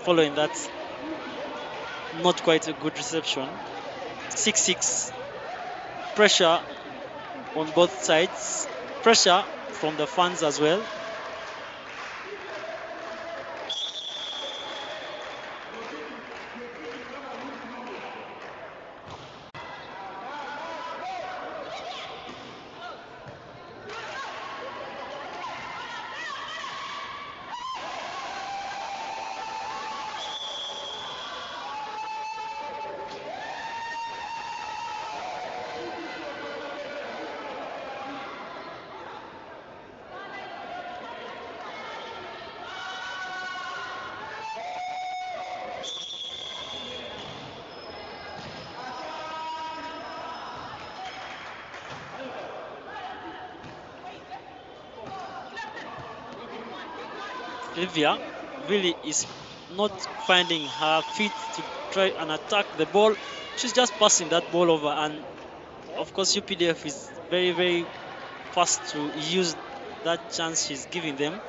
following that. Not quite a good reception. 6-6. Pressure on both sides. Pressure from the fans as well. Livia really is not finding her feet to try and attack the ball. She's just passing that ball over, and of course UPDF is very fast to use that chance she's giving them.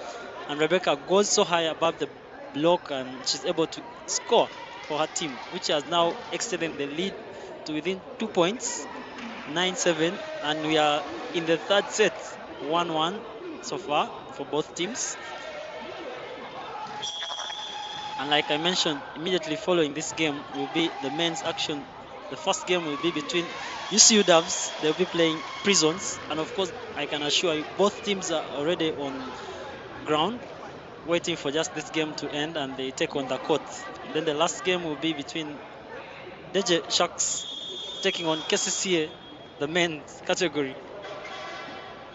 and Rebecca goes so high above the block, and she's able to score for her team, which has now extended the lead to within 2 points, 9-7, and we are in the third set, 1-1 so far for both teams. And like I mentioned, immediately following this game will be the men's action. The first game will be between UCU Dubs. They'll be playing Prisons, and of course I can assure you both teams are already on ground waiting for just this game to end, and they take on the court. Then the last game will be between DJ Sharks taking on KCCA, the men's category.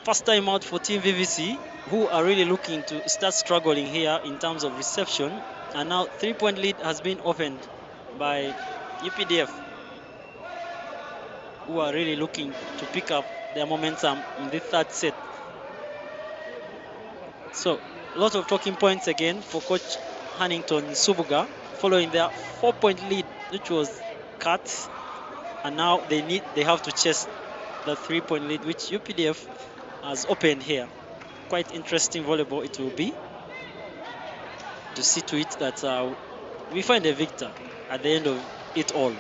First time out for Team VVC, who are really looking to start struggling here in terms of reception. And now 3-point lead has been opened by UPDF, who are really looking to pick up their momentum in the third set. So a lot of talking points again for Coach Hannington Subuga following their 4-point lead, which was cut, and now they have to chase the 3-point lead, which UPDF has opened here. Quite interesting volleyball it will be to see to it that we find a victor at the end of it all.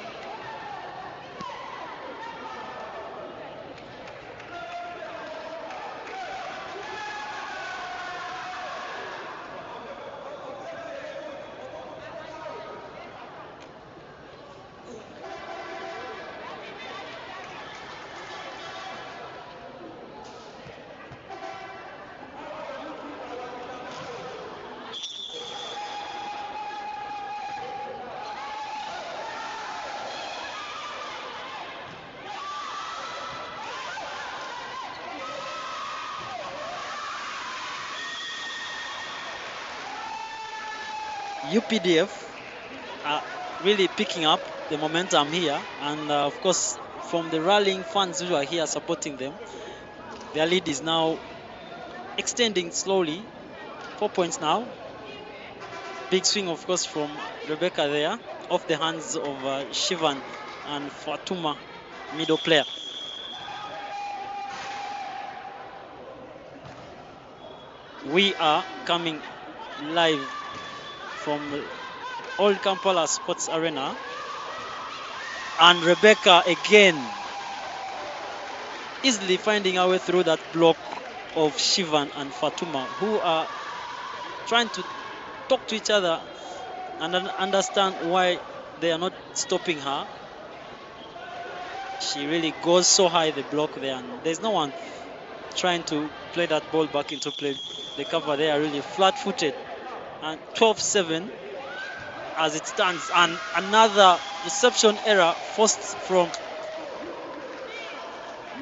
UPDF are really picking up the momentum here, and of course from the rallying fans who are here supporting them, their lead is now extending slowly. 4 points now. Big swing of course from Rebecca there, off the hands of Shivan and Fatuma, middle player. We are coming live from Old Kampala Sports Arena, and Rebecca again easily finding our way through that block of Shivan and Fatuma, who are trying to talk to each other and understand why they are not stopping her. She really goes so high the block there, and there's no one trying to play that ball back into play. The cover there are really flat-footed, and 12-7 as it stands, and another reception error forced from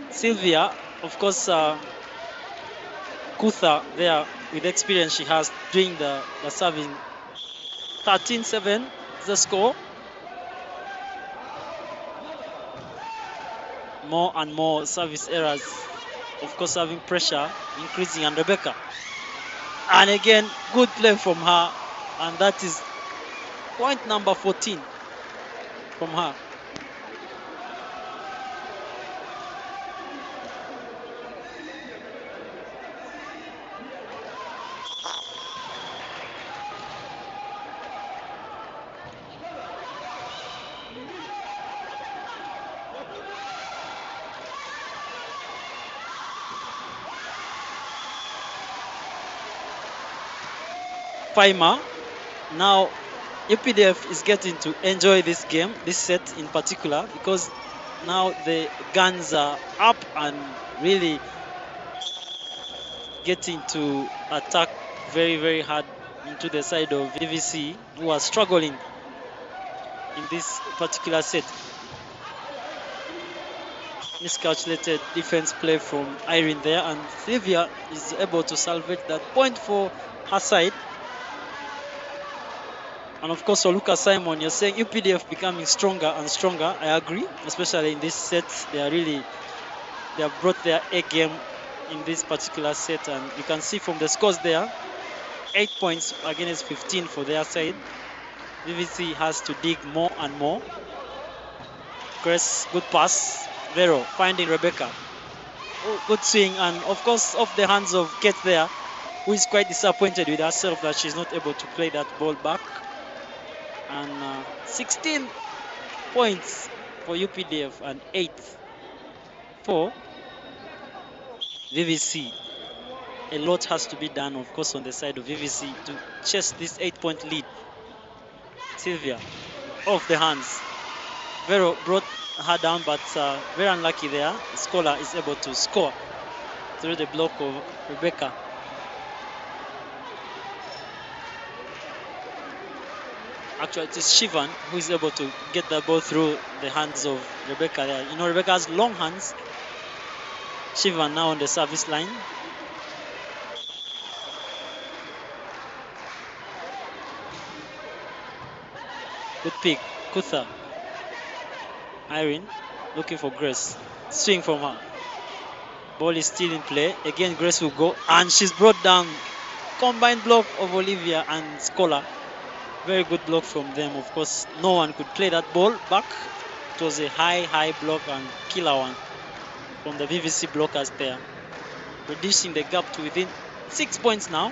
Sylvia. Of course, Kutha there with the experience she has doing the serving. 13-7 is the score. More and more service errors, of course having pressure increasing, and Rebecca, and again good play from her, and that is point number 14 from her. Paima. Now UPDF is getting to enjoy this game, this set in particular, because now the guns are up and really getting to attack very, very hard into the side of VVC, who are struggling in this particular set. Miscalculated defense play from Irene there, and Sylvia is able to salvage that point for her side. And of course, Oluka Simon, you're saying UPDF becoming stronger and stronger. I agree, especially in this set. They have brought their A game in this particular set, and you can see from the scores there, 8 points against 15 for their side. VVC has to dig more and more. Grace, good pass. Vero finding Rebecca. Oh, good swing, and of course off the hands of Kate there. who is quite disappointed with herself that she's not able to play that ball back. And 16 points for UPDF and 8 for VVC. A lot has to be done, of course, on the side of VVC to chase this 8-point lead. Sylvia, off the hands. Vero brought her down, but very unlucky there. Scholar is able to score through the block of Rebecca. Actually, it is Shivan who is able to get the ball through the hands of Rebecca there. You know, Rebecca has long hands. Shivan now on the service line. Good pick. Kutha. Irene looking for Grace. Swing from her. Ball is still in play. Again, Grace will go. And she's brought down. Combined block of Olivia and Scholar. Very good block from them. Of course, no one could play that ball back. It was a high block and killer one from the VVC blockers there. Reducing the gap to within 6 points now.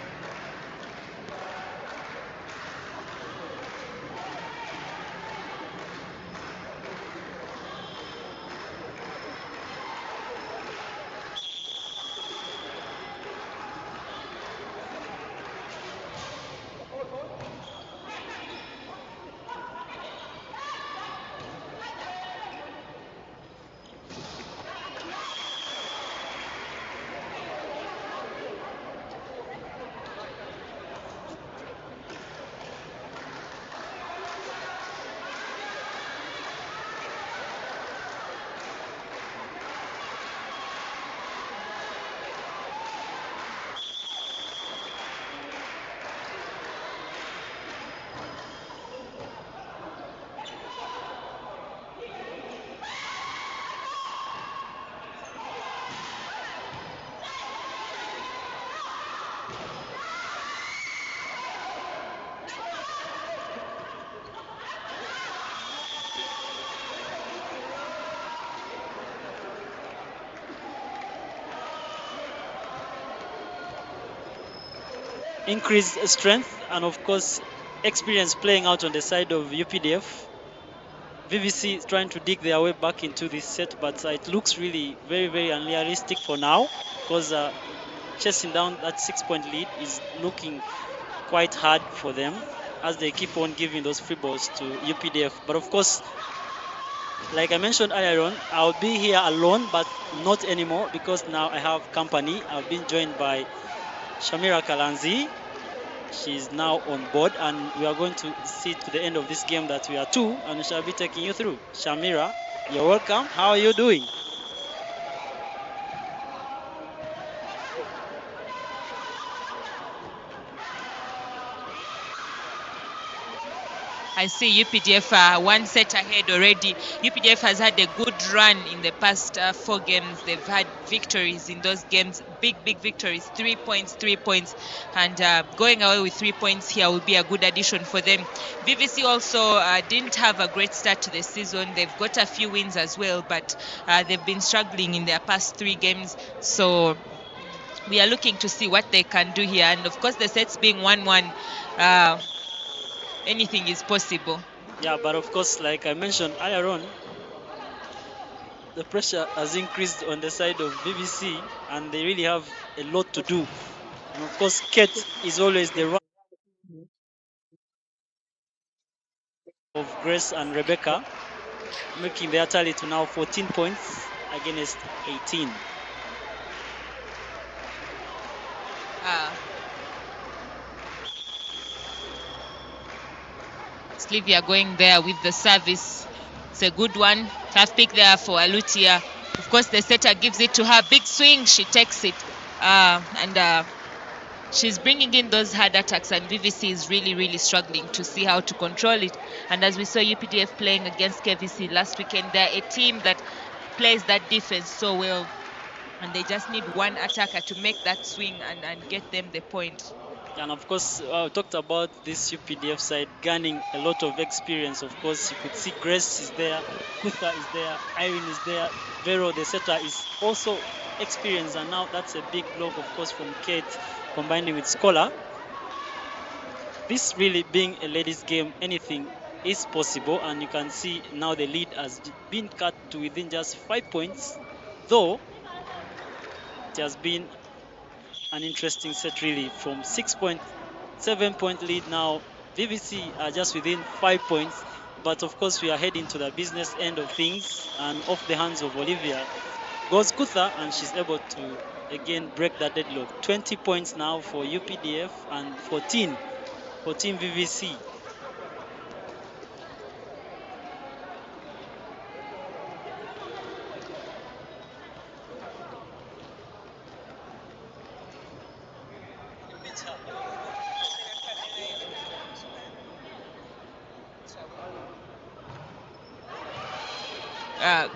Increased strength and of course experience playing out on the side of UPDF. VVC is trying to dig their way back into this set, but it looks really very unrealistic for now, because chasing down that 6-point lead is looking quite hard for them as they keep on giving those free balls to UPDF. But of course, like I mentioned earlier on, I'll be here alone, but not anymore, because now I have company. I've been joined by Shamira Kalanzi. She's now on board, and we are going to see to the end of this game that we are two, and we shall be taking you through. Shamira, you're welcome. How are you doing? I see UPDF one set ahead already. UPDF has had a good run in the past 4 games. They've had victories in those games, big victories, 3 points, 3 points. And going away with 3 points here will be a good addition for them. VVC also didn't have a great start to the season. They've got a few wins as well, but they've been struggling in their past 3 games. So we are looking to see what they can do here. And of course, the sets being 1-1, anything is possible. Yeah, but of course, like I mentioned earlier on, the pressure has increased on the side of VVC, and they really have a lot to do. And of course, Kate is always the run of Grace and Rebecca, making their tally to now 14 points against 18. Slivia going there with the service. It's a good one. Tough pick there for Alutia. Of course, the setter gives it to her. Big swing. She takes it. And she's bringing in those hard attacks, and VVC is really struggling to see how to control it. And as we saw UPDF playing against KVC last weekend, they're a team that plays that defense so well. And they just need one attacker to make that swing and get them the point. And of course, we talked about this UPDF side gaining a lot of experience. Of course, you could see Grace is there, Kutha is there, Irene is there, Vero, the setter, is also experienced. And now that's a big block, of course, from Kate combining with Scholar. This really being a ladies' game, anything is possible. And you can see now the lead has been cut to within just 5 points, though it has been an interesting set really from 6.7-point lead. Now VVC are just within 5 points, but of course we are heading to the business end of things, and off the hands of Olivia goes Kutha, and she's able to again break that deadlock. 20 points now for UPDF and 14 for Team VVC.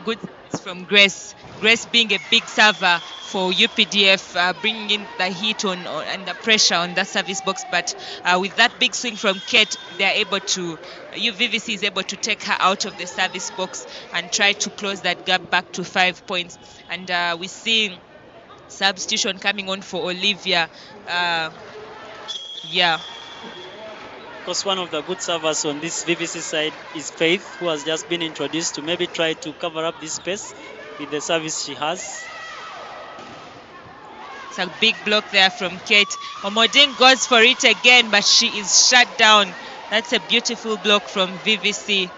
Good from Grace. Grace being a big server for UPDF, bringing in the heat on and the pressure on that service box. But with that big swing from Kate, they are able to, UVVC is able to take her out of the service box and try to close that gap back to 5 points. And we see substitution coming on for Olivia. Yeah. Of course, one of the good servers on this VVC side is Faith, who has just been introduced to maybe try to cover up this space with the service she has. It's a big block there from Kate. Omodin goes for it again, but she is shut down. That's a beautiful block from VVC.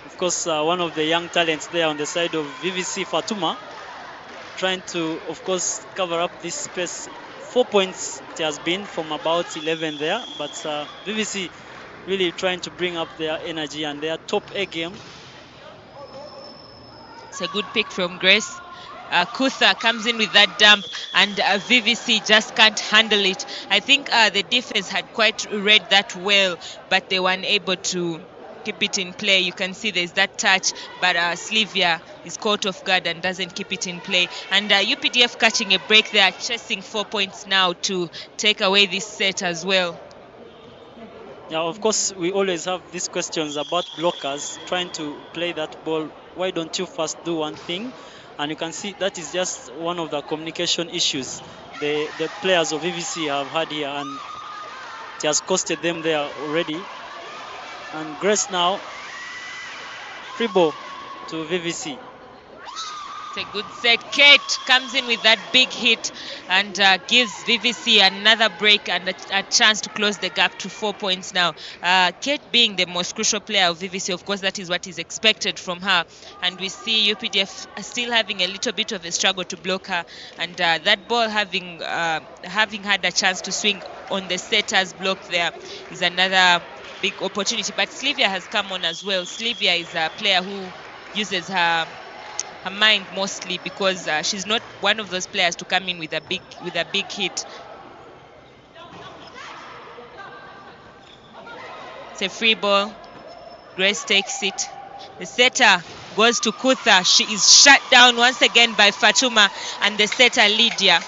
Of course, one of the young talents there on the side of VVC, Fatuma, trying to, of course, cover up this space. 4 points it has been from about 11 there, but VVC really trying to bring up their energy and their top A game. It's a good pick from Grace. Kutha comes in with that dump, and VVC just can't handle it. I think the defense had quite read that well, but they weren't able to keep it in play. You can see there's that touch, but Slivia is caught off guard and doesn't keep it in play. And UPDF catching a break there, chasing 4 points now to take away this set as well. Yeah, of course, we always have these questions about blockers trying to play that ball. Why don't you first do one thing? And you can see that is just one of the communication issues the players of VVC have had here, and it has costed them there already. And Grace now, free ball to VVC. It's a good set. Kate comes in with that big hit and gives VVC another break and a chance to close the gap to 4 points now. Kate being the most crucial player of VVC, of course, that is what is expected from her. And we see UPDF still having a little bit of a struggle to block her. And that ball having had a chance to swing on the setter's block there is another big opportunity. But Slivia has come on as well. Slivia is a player who uses her mind mostly, because she's not one of those players to come in with a big hit. It's a free ball. Grace takes it. The setter goes to Kutha. She is shut down once again by Fatuma and the setter Lydia.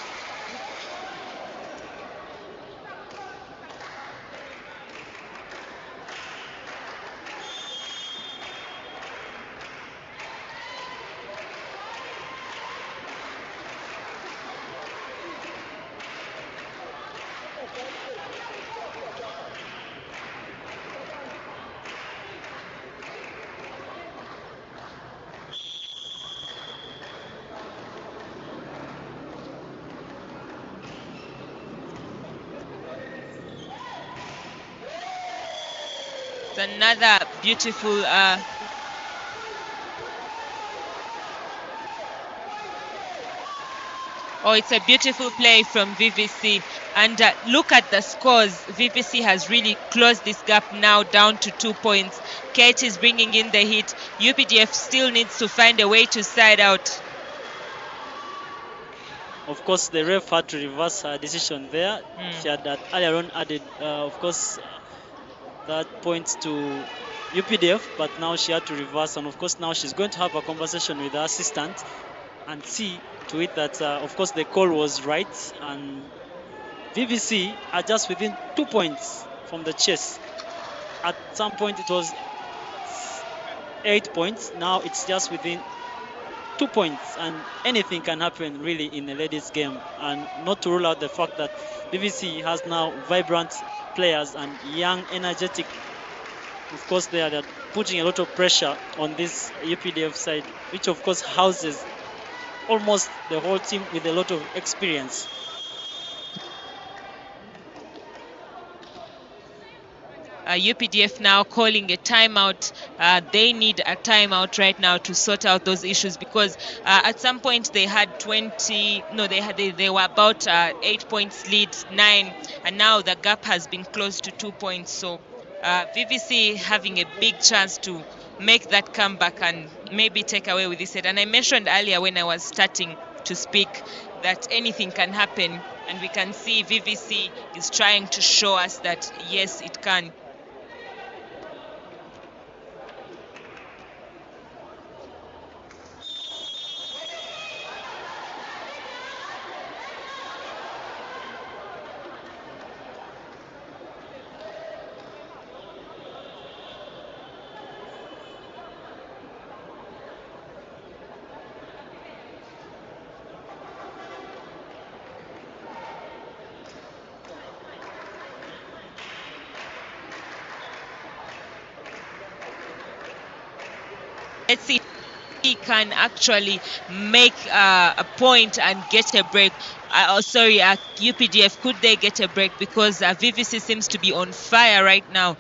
Another beautiful it's a beautiful play from VVC, and look at the scores. VVC has really closed this gap now down to 2 points. Kate is bringing in the hit. UPDF still needs to find a way to side out. Of course, the ref had to reverse her decision there. She had earlier on added, of course, that points to UPDF, but now she had to reverse, and of course now she's going to have a conversation with her assistant and see to it that of course the call was right, and VVC are just within 2 points from the chase. At some point it was 8 points. Now it's just within 2 points, and anything can happen really in a ladies game. And not to rule out the fact that VVC has now vibrant players and young, energetic. Of course, they are putting a lot of pressure on this UPDF side, which of course houses almost the whole team with a lot of experience. UPDF now calling a timeout. They need a timeout right now to sort out those issues, because at some point they had 20, no, they were about 8 points lead, 9, and now the gap has been close to 2 points. So VVC having a big chance to make that comeback and maybe take away with this set. And I mentioned earlier when I was starting to speak that anything can happen, and we can see VVC is trying to show us that yes, it can. Let's see if he can actually make a point and get a break. UPDF, could they get a break? Because VVC seems to be on fire right now.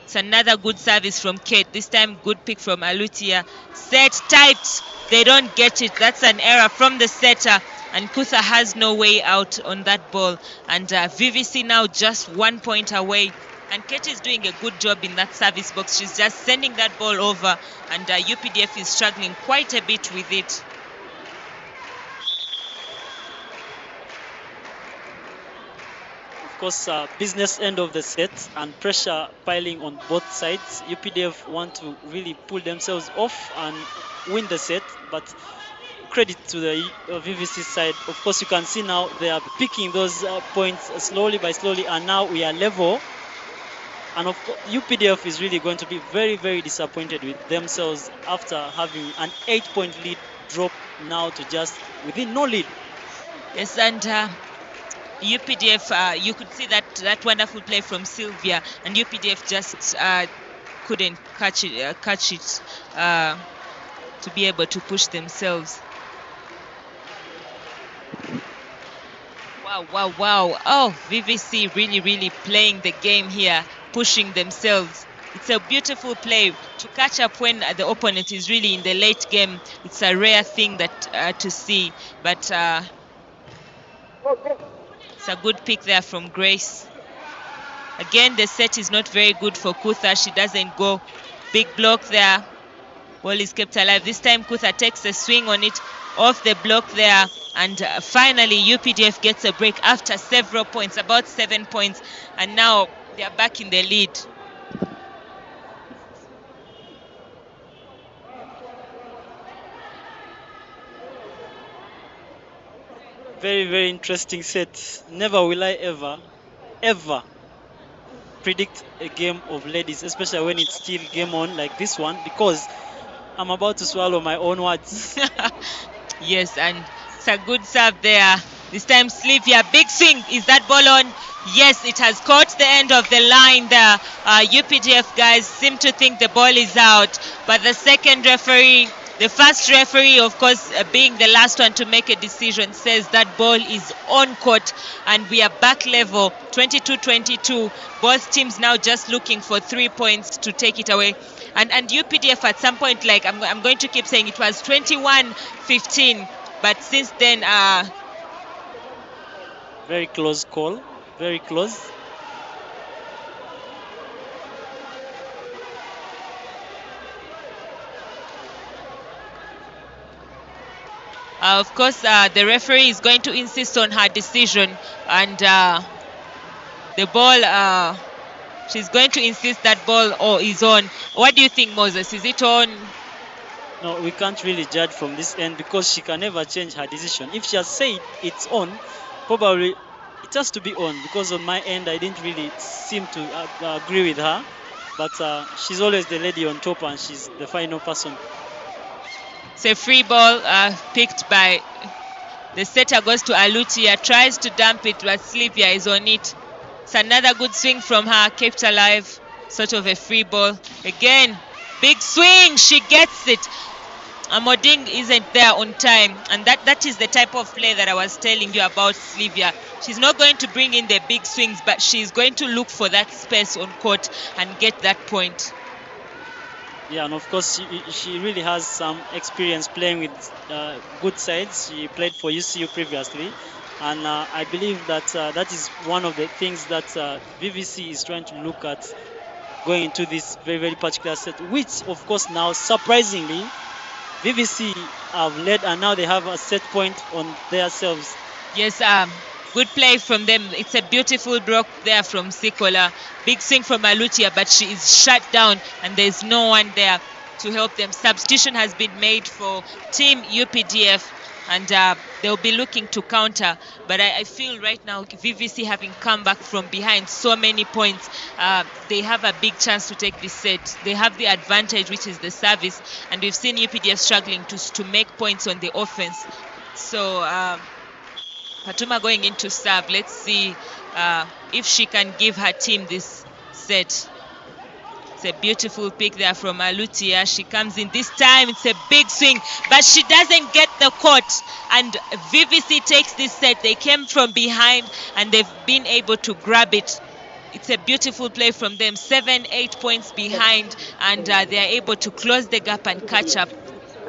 It's another good service from Kate. This time, good pick from Alutia. Set tight. They don't get it. That's an error from the setter. And Kutha has no way out on that ball. And VVC now just 1 point away. And Kate is doing a good job in that service box. She's just sending that ball over. And UPDF is struggling quite a bit with it. Of course, business end of the set and pressure piling on both sides. UPDF want to really pull themselves off and win the set, but credit to the VVC side. Of course, you can see now they are picking those points slowly by slowly, and now we are level. And of course, UPDF is really going to be very, very disappointed with themselves after having an 8-point lead drop now to just within no lead. Yes, and UPDF, you could see that wonderful play from Sylvia, and UPDF just couldn't catch it to be able to push themselves. Wow. Oh, VVC really playing the game here, pushing themselves. It's a beautiful play to catch up when the opponent is really in the late game. It's a rare thing that to see, but it's a good pick there from Grace. Again, the set is not very good for Kutha. She doesn't go. Big block there. Ball is kept alive. This time Kutha takes a swing on it, off the block there. And finally, UPDF gets a break after several points, about 7 points. And now they are back in the lead. Very interesting set. Never will I ever predict a game of ladies, especially when it's still game on like this one, because I'm about to swallow my own words. Yes, and it's a good serve there. This time Sylvia, big swing. Is that ball on? Yes, it has caught the end of the line there. UPDF guys seem to think the ball is out, but the first referee, of course, being the last one to make a decision, says that ball is on court, and we are back level, 22-22. Both teams now just looking for 3 points to take it away. And UPDF at some point, like I'm going to keep saying, it was 21-15, but since then, very close call, very close. Of course, the referee is going to insist on her decision, and the ball, she's going to insist that ball is on. What do you think, Moses? Is it on? No, we can't really judge from this end because she can never change her decision. If she has said it's on, probably it has to be on, because on my end I didn't really seem to agree with her, but she's always the lady on top and she's the final person. It's a free ball picked by the setter, goes to Alutia, tries to dump it, but Sylvia is on it. It's another good swing from her, kept alive, sort of a free ball. Again, big swing, she gets it. Amoding isn't there on time, and that is the type of play that I was telling you about Sylvia. She's not going to bring in the big swings, but she's going to look for that space on court and get that point. Yeah, and of course she really has some experience playing with good sides. She played for UCU previously, and I believe that that is one of the things that VVC is trying to look at going into this very, very particular set, which of course now surprisingly VVC have led and now they have a set point on themselves. Yes, good play from them. It's a beautiful block there from Sikola. Big swing from Alutia, but she is shut down and there's no one there to help them. Substitution has been made for Team UPDF, and they'll be looking to counter. But I feel right now, VVC having come back from behind so many points, they have a big chance to take this set. They have the advantage, which is the service, and we've seen UPDF struggling to make points on the offense. So Fatuma going into serve. Let's see if she can give her team this set. It's a beautiful pick there from Alutia. She comes in this time. It's a big swing, but she doesn't get the court. And VVC takes this set. They came from behind and they've been able to grab it. It's a beautiful play from them. 7-8 points behind, and they are able to close the gap and catch up.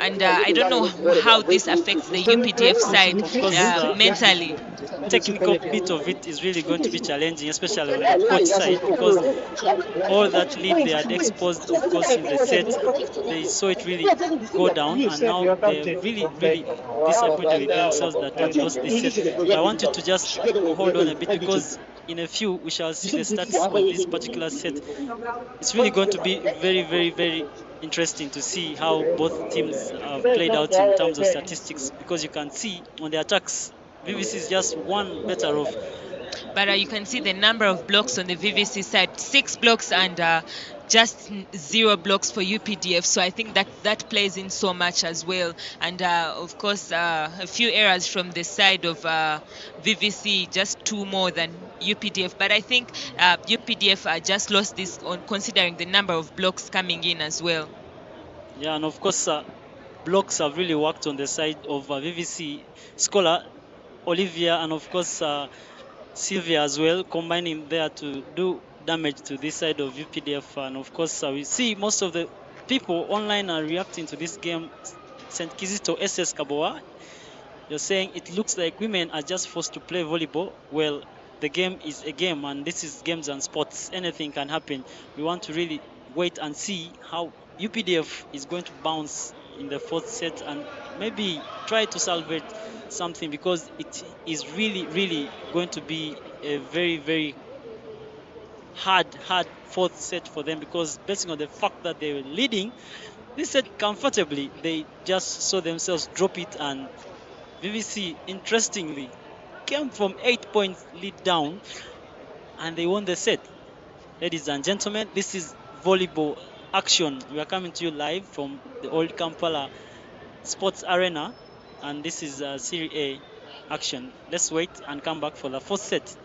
And I don't know how this affects the UPDF side mentally. Technical bit of it is really going to be challenging, especially on the court side, because all that lead they had exposed, of course, in the set, they saw it really go down, and now they're really, really disappointed with themselves that they lost this set. But I want you to just hold on a bit, because in a few we shall see the stats of this particular set. It's really going to be very, very, very interesting to see how both teams have played out in terms of statistics, because you can see on the attacks VVC is just one better off. But you can see the number of blocks on the VVC side, 6 blocks and just 0 blocks for UPDF. So I think that plays in so much as well. And of course, a few errors from the side of VVC, just 2 more than UPDF. But I think UPDF just lost this on considering the number of blocks coming in as well. Yeah, and of course, blocks have really worked on the side of VVC. Scholar, Olivia, and of course Sylvia as well, combining there to do damage to this side of UPDF. And of course we see most of the people online are reacting to this game. St. Kizito SS Kaboa, you're saying it looks like women are just forced to play volleyball. Well, the game is a game, and this is games and sports. Anything can happen. We want to really wait and see how UPDF is going to bounce in the 4th set and maybe try to salvage something, because it is really, really going to be a very, very hard 4th set for them, because based on the fact that they were leading this set comfortably, they just saw themselves drop it, and VVC interestingly came from 8 points lead down and they won the set. Ladies and gentlemen, this is volleyball action. We are coming to you live from the old Kampala Sports Arena, and this is Serie A action. Let's wait and come back for the 4th set.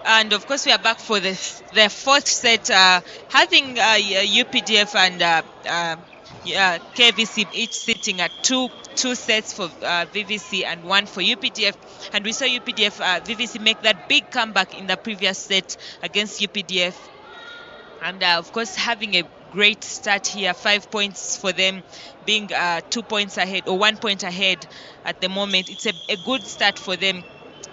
And of course, we are back for the fourth set, having UPDF and KVC each sitting at two sets for VVC and one for UPDF. And we saw UPDF VVC make that big comeback in the previous set against UPDF. And of course, having a great start here, 5 points for them, being 2 points ahead or 1 point ahead at the moment. It's a good start for them.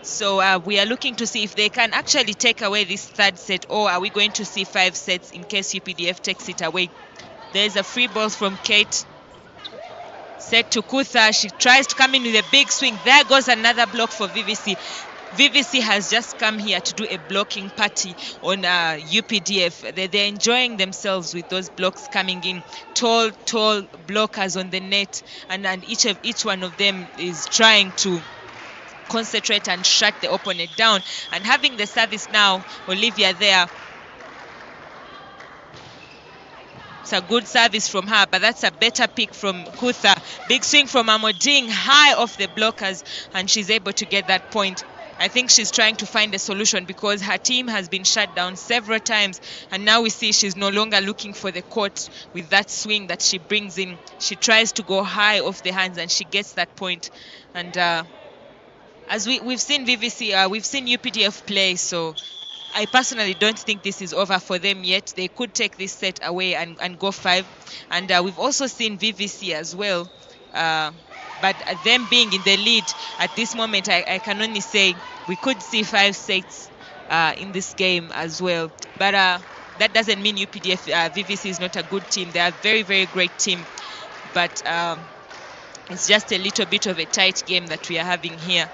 So we are looking to see if they can actually take away this third set, or are we going to see 5 sets in case UPDF takes it away. There's a free ball from Kate. Set to Kutha. She tries to come in with a big swing. There goes another block for VVC. VVC has just come here to do a blocking party on UPDF. They're enjoying themselves with those blocks coming in. Tall blockers on the net, and each one of them is trying to concentrate and shut the opponent down. And having the service now, Olivia there. It's a good service from her, but that's a better pick from Kutha. Big swing from Amoding, high off the blockers, and she's able to get that point. I think she's trying to find a solution because her team has been shut down several times, and now we see she's no longer looking for the court with that swing that she brings in. She tries to go high off the hands, and she gets that point. And as we've seen VVC, we've seen UPDF play, so I personally don't think this is over for them yet. They could take this set away and go 5. And we've also seen VVC as well. But them being in the lead at this moment, I can only say we could see 5 sets in this game as well. But that doesn't mean UPDF, VVC is not a good team. They are a very, very great team. But it's just a little bit of a tight game that we are having here.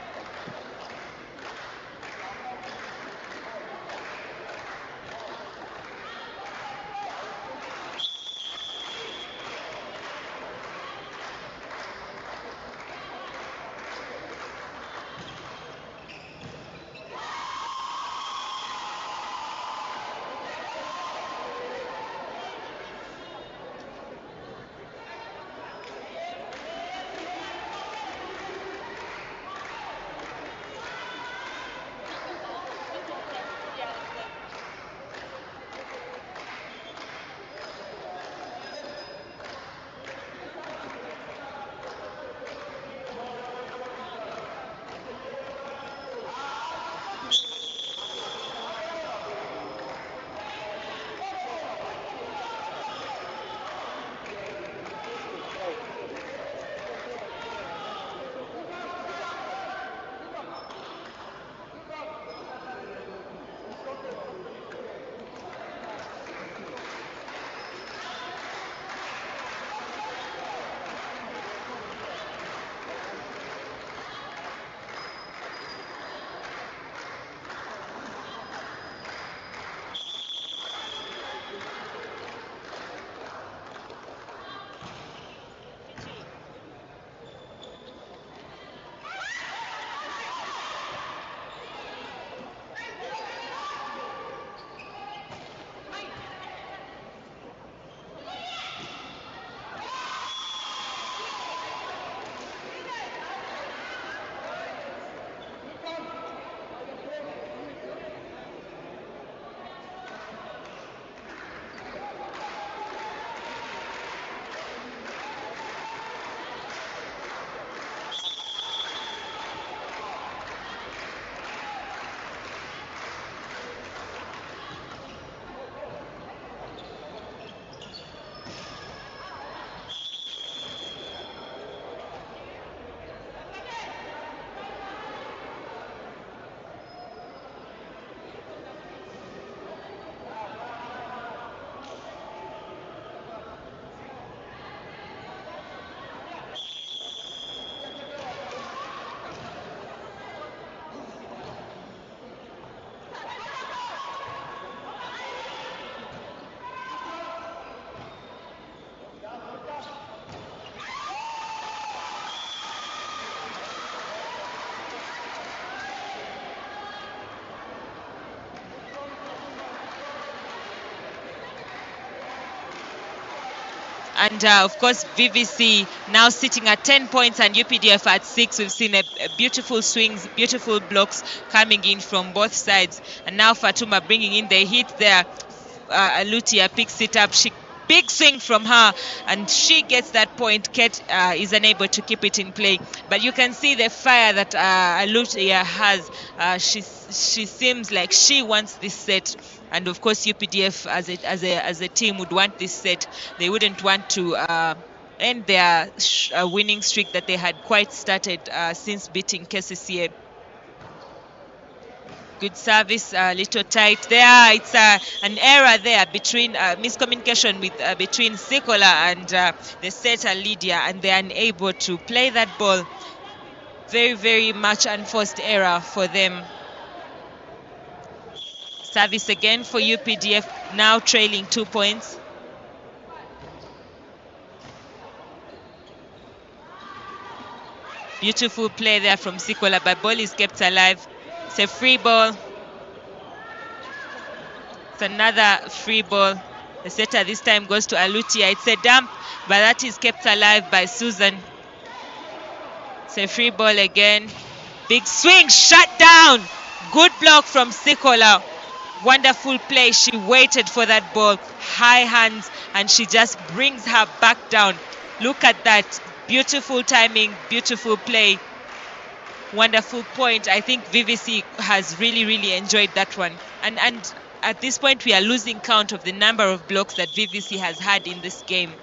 And of course, VVC now sitting at 10 points and UPDF at 6. We've seen a beautiful swings, beautiful blocks coming in from both sides. And now Fatuma bringing in the hit there. Alutia picks it up. Big swing from her, and she gets that point. Kate is unable to keep it in play, but you can see the fire that Alutia has. She seems like she wants this set, and of course UPDF as a team would want this set. They wouldn't want to end their winning streak that they had quite started since beating KCCA. Good service, a little tight there. It's an error there between miscommunication with between Sikola and the setter Lydia, and they're unable to play that ball. Very, very much unforced error for them. Service again for UPDF, now trailing 2 points. Beautiful play there from Sikola, but ball is kept alive. It's a free ball. It's another free ball. The setter this time goes to Alutia. It's a dump, but that is kept alive by Susan. It's a free ball again. Big swing, shut down. Good block from Sikola. Wonderful play. She waited for that ball. High hands, and she just brings her back down. Look at that. Beautiful timing, beautiful play. Wonderful point. I think VVC has really, really enjoyed that one. And at this point, we are losing count of the number of blocks that VVC has had in this game.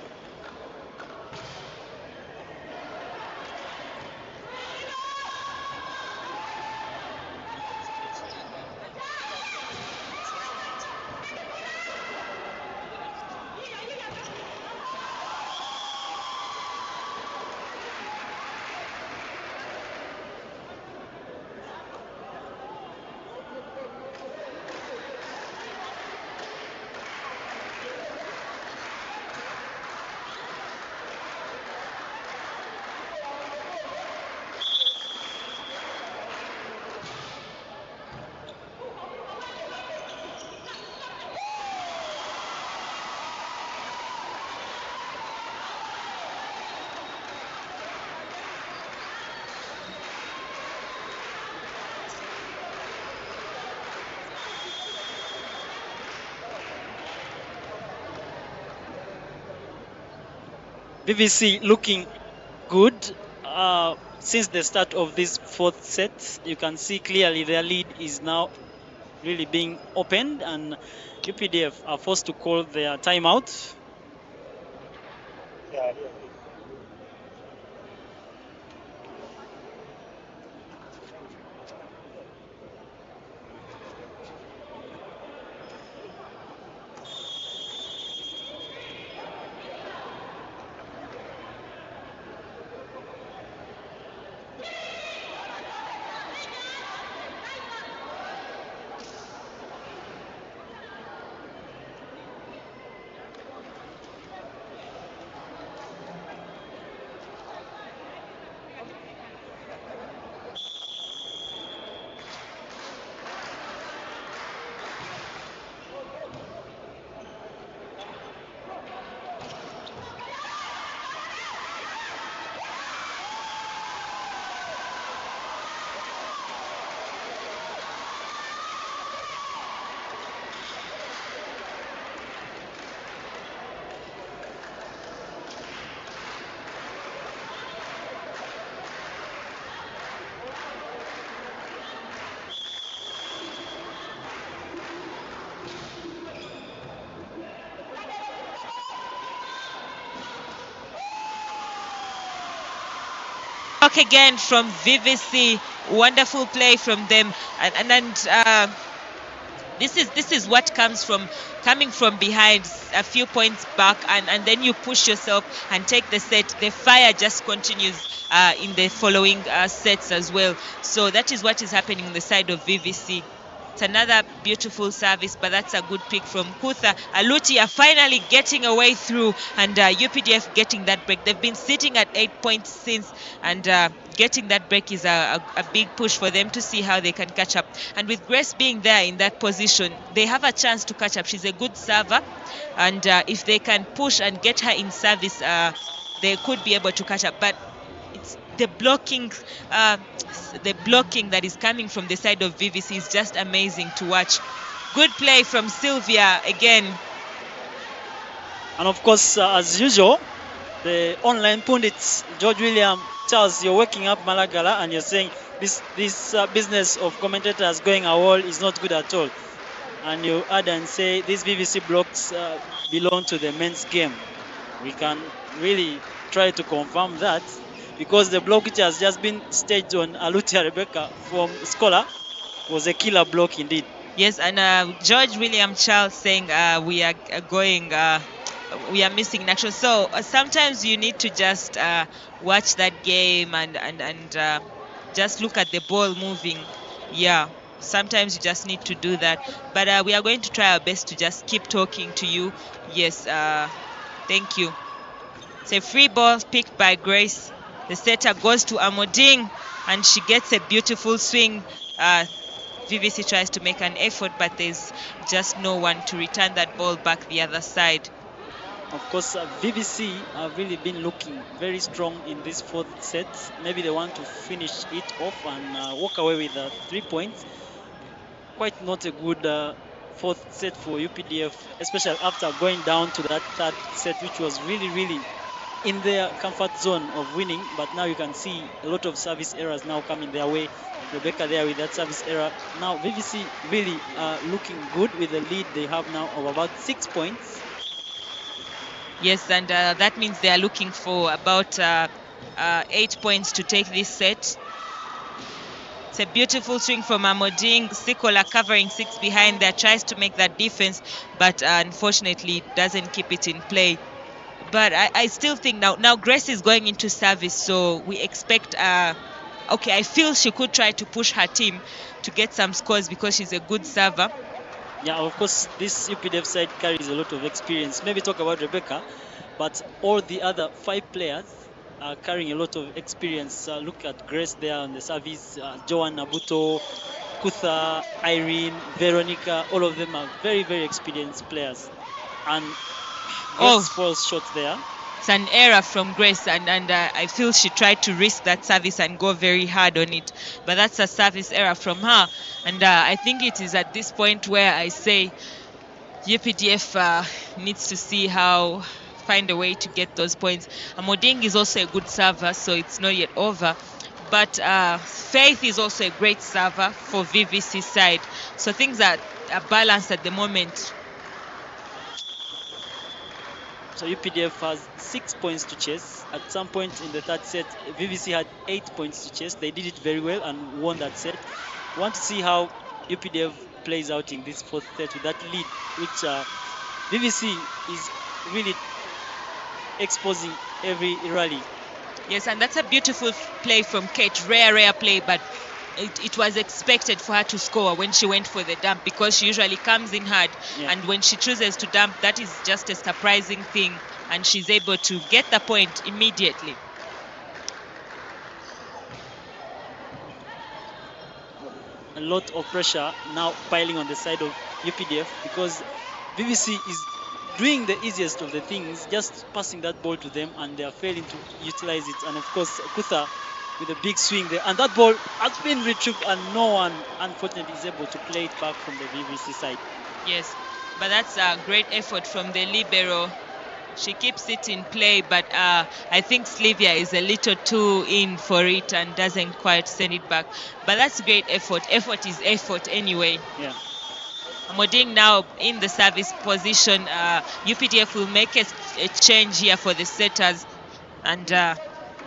VVC looking good since the start of this fourth set. You can see clearly their lead is now really being opened, and UPDF are forced to call their timeout. Again from VVC, wonderful play from them, and this is what comes from coming from behind a few points back, and then you push yourself and take the set. The fire just continues in the following sets as well. So that is what is happening on the side of VVC. It's another beautiful service, but that's a good pick from Kutha. Alutia finally getting a way through, and UPDF getting that break. They've been sitting at 8 points since, and getting that break is a big push for them to see how they can catch up. And with Grace being there in that position, they have a chance to catch up. She's a good server, and if they can push and get her in service, they could be able to catch up. But it's the blocking that is coming from the side of VVC is just amazing to watch. Good play from Sylvia again. And of course, as usual, the online pundits, George William, Charles, you're waking up Malagala and you're saying this business of commentators going a wall is not good at all. And you add and say these VVC blocks belong to the men's game. We can really try to confirm that, because the block which has just been staged on Alutia Rebecca from Scholar was a killer block indeed. Yes, and George William Charles saying we are missing in action. So sometimes you need to just watch that game and just look at the ball moving. Yeah, sometimes you just need to do that. But we are going to try our best to just keep talking to you. Yes, thank you. It's a free ball picked by Grace. The setter goes to Amoding, and she gets a beautiful swing. VVC tries to make an effort, but there's just no one to return that ball back the other side. Of course, VVC have really been looking very strong in this fourth set. Maybe they want to finish it off and walk away with 3 points. Quite not a good fourth set for UPDF, especially after going down to that third set, which was really in their comfort zone of winning. But now you can see a lot of service errors now coming their way. Rebecca there with that service error. Now VVC really looking good with the lead they have now of about 6 points. Yes, and that means they are looking for about 8 points to take this set. It's a beautiful swing from Amoding. Sikola covering 6 behind there, tries to make that defense, but unfortunately doesn't keep it in play. But I still think now Grace is going into service, so we expect okay, I feel she could try to push her team to get some scores because she's a good server. Yeah, of course, this UPDF side carries a lot of experience. Maybe talk about Rebecca, but all the other 5 players are carrying a lot of experience. Look at Grace there on the service, Joan Nabuto, Kutha, Irene, Veronica, all of them are very experienced players. And Grace falls short there. It's an error from Grace, and I feel she tried to risk that service and go very hard on it. But that's a service error from her. And I think it is at this point where I say UPDF needs to see how, find a way to get those points. Amoding is also a good server, so it's not yet over. But Faith is also a great server for VVC side. So things are balanced at the moment. So UPDF has 6 points to chase. At some point in the third set, VVC had 8 points to chase. They did it very well and won that set. We want to see how UPDF plays out in this fourth set with that lead, which VVC is really exposing every rally. Yes, and that's a beautiful play from Kate. Rare play, but it was expected for her to score when she went for the dump, because she usually comes in hard. Yeah. And when she chooses to dump, that is just a surprising thing, and she's able to get the point immediately. A lot of pressure now piling on the side of UPDF, because VVC is doing the easiest of the things, just passing that ball to them, and they are failing to utilize it. And of course, Kutha with a big swing there, and that ball has been retrieved, and no one unfortunately is able to play it back from the VVC side. Yes, but that's a great effort from the libero. She keeps it in play, but I think Sylvia is a little too in for it and doesn't quite send it back. But that's great effort. Effort is effort anyway. Yeah. Amoding now in the service position. UPDF will make a change here for the setters, and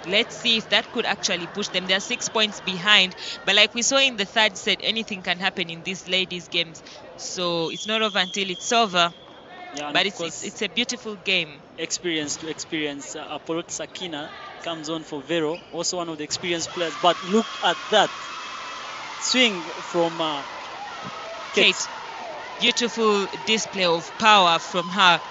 let's see if that could actually push them. They're 6 points behind, but like we saw in the third set, anything can happen in these ladies' games. So it's not over until it's over. Yeah, but it's a beautiful game. Experience to experience. Apollo Sakina comes on for Vero, also one of the experienced players. But look at that swing from Kate. Beautiful display of power from her.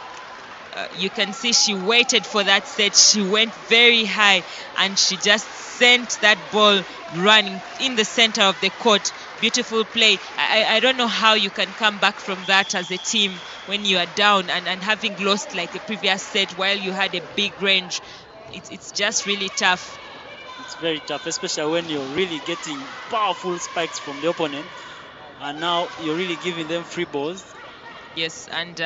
You can see she waited for that set. She went very high and she just sent that ball running in the center of the court. Beautiful play. I don't know how you can come back from that as a team when you are down and having lost like the previous set while you had a big range. It's just really tough. It's very tough, especially when you're really getting powerful spikes from the opponent, and now you're really giving them free balls. Yes, and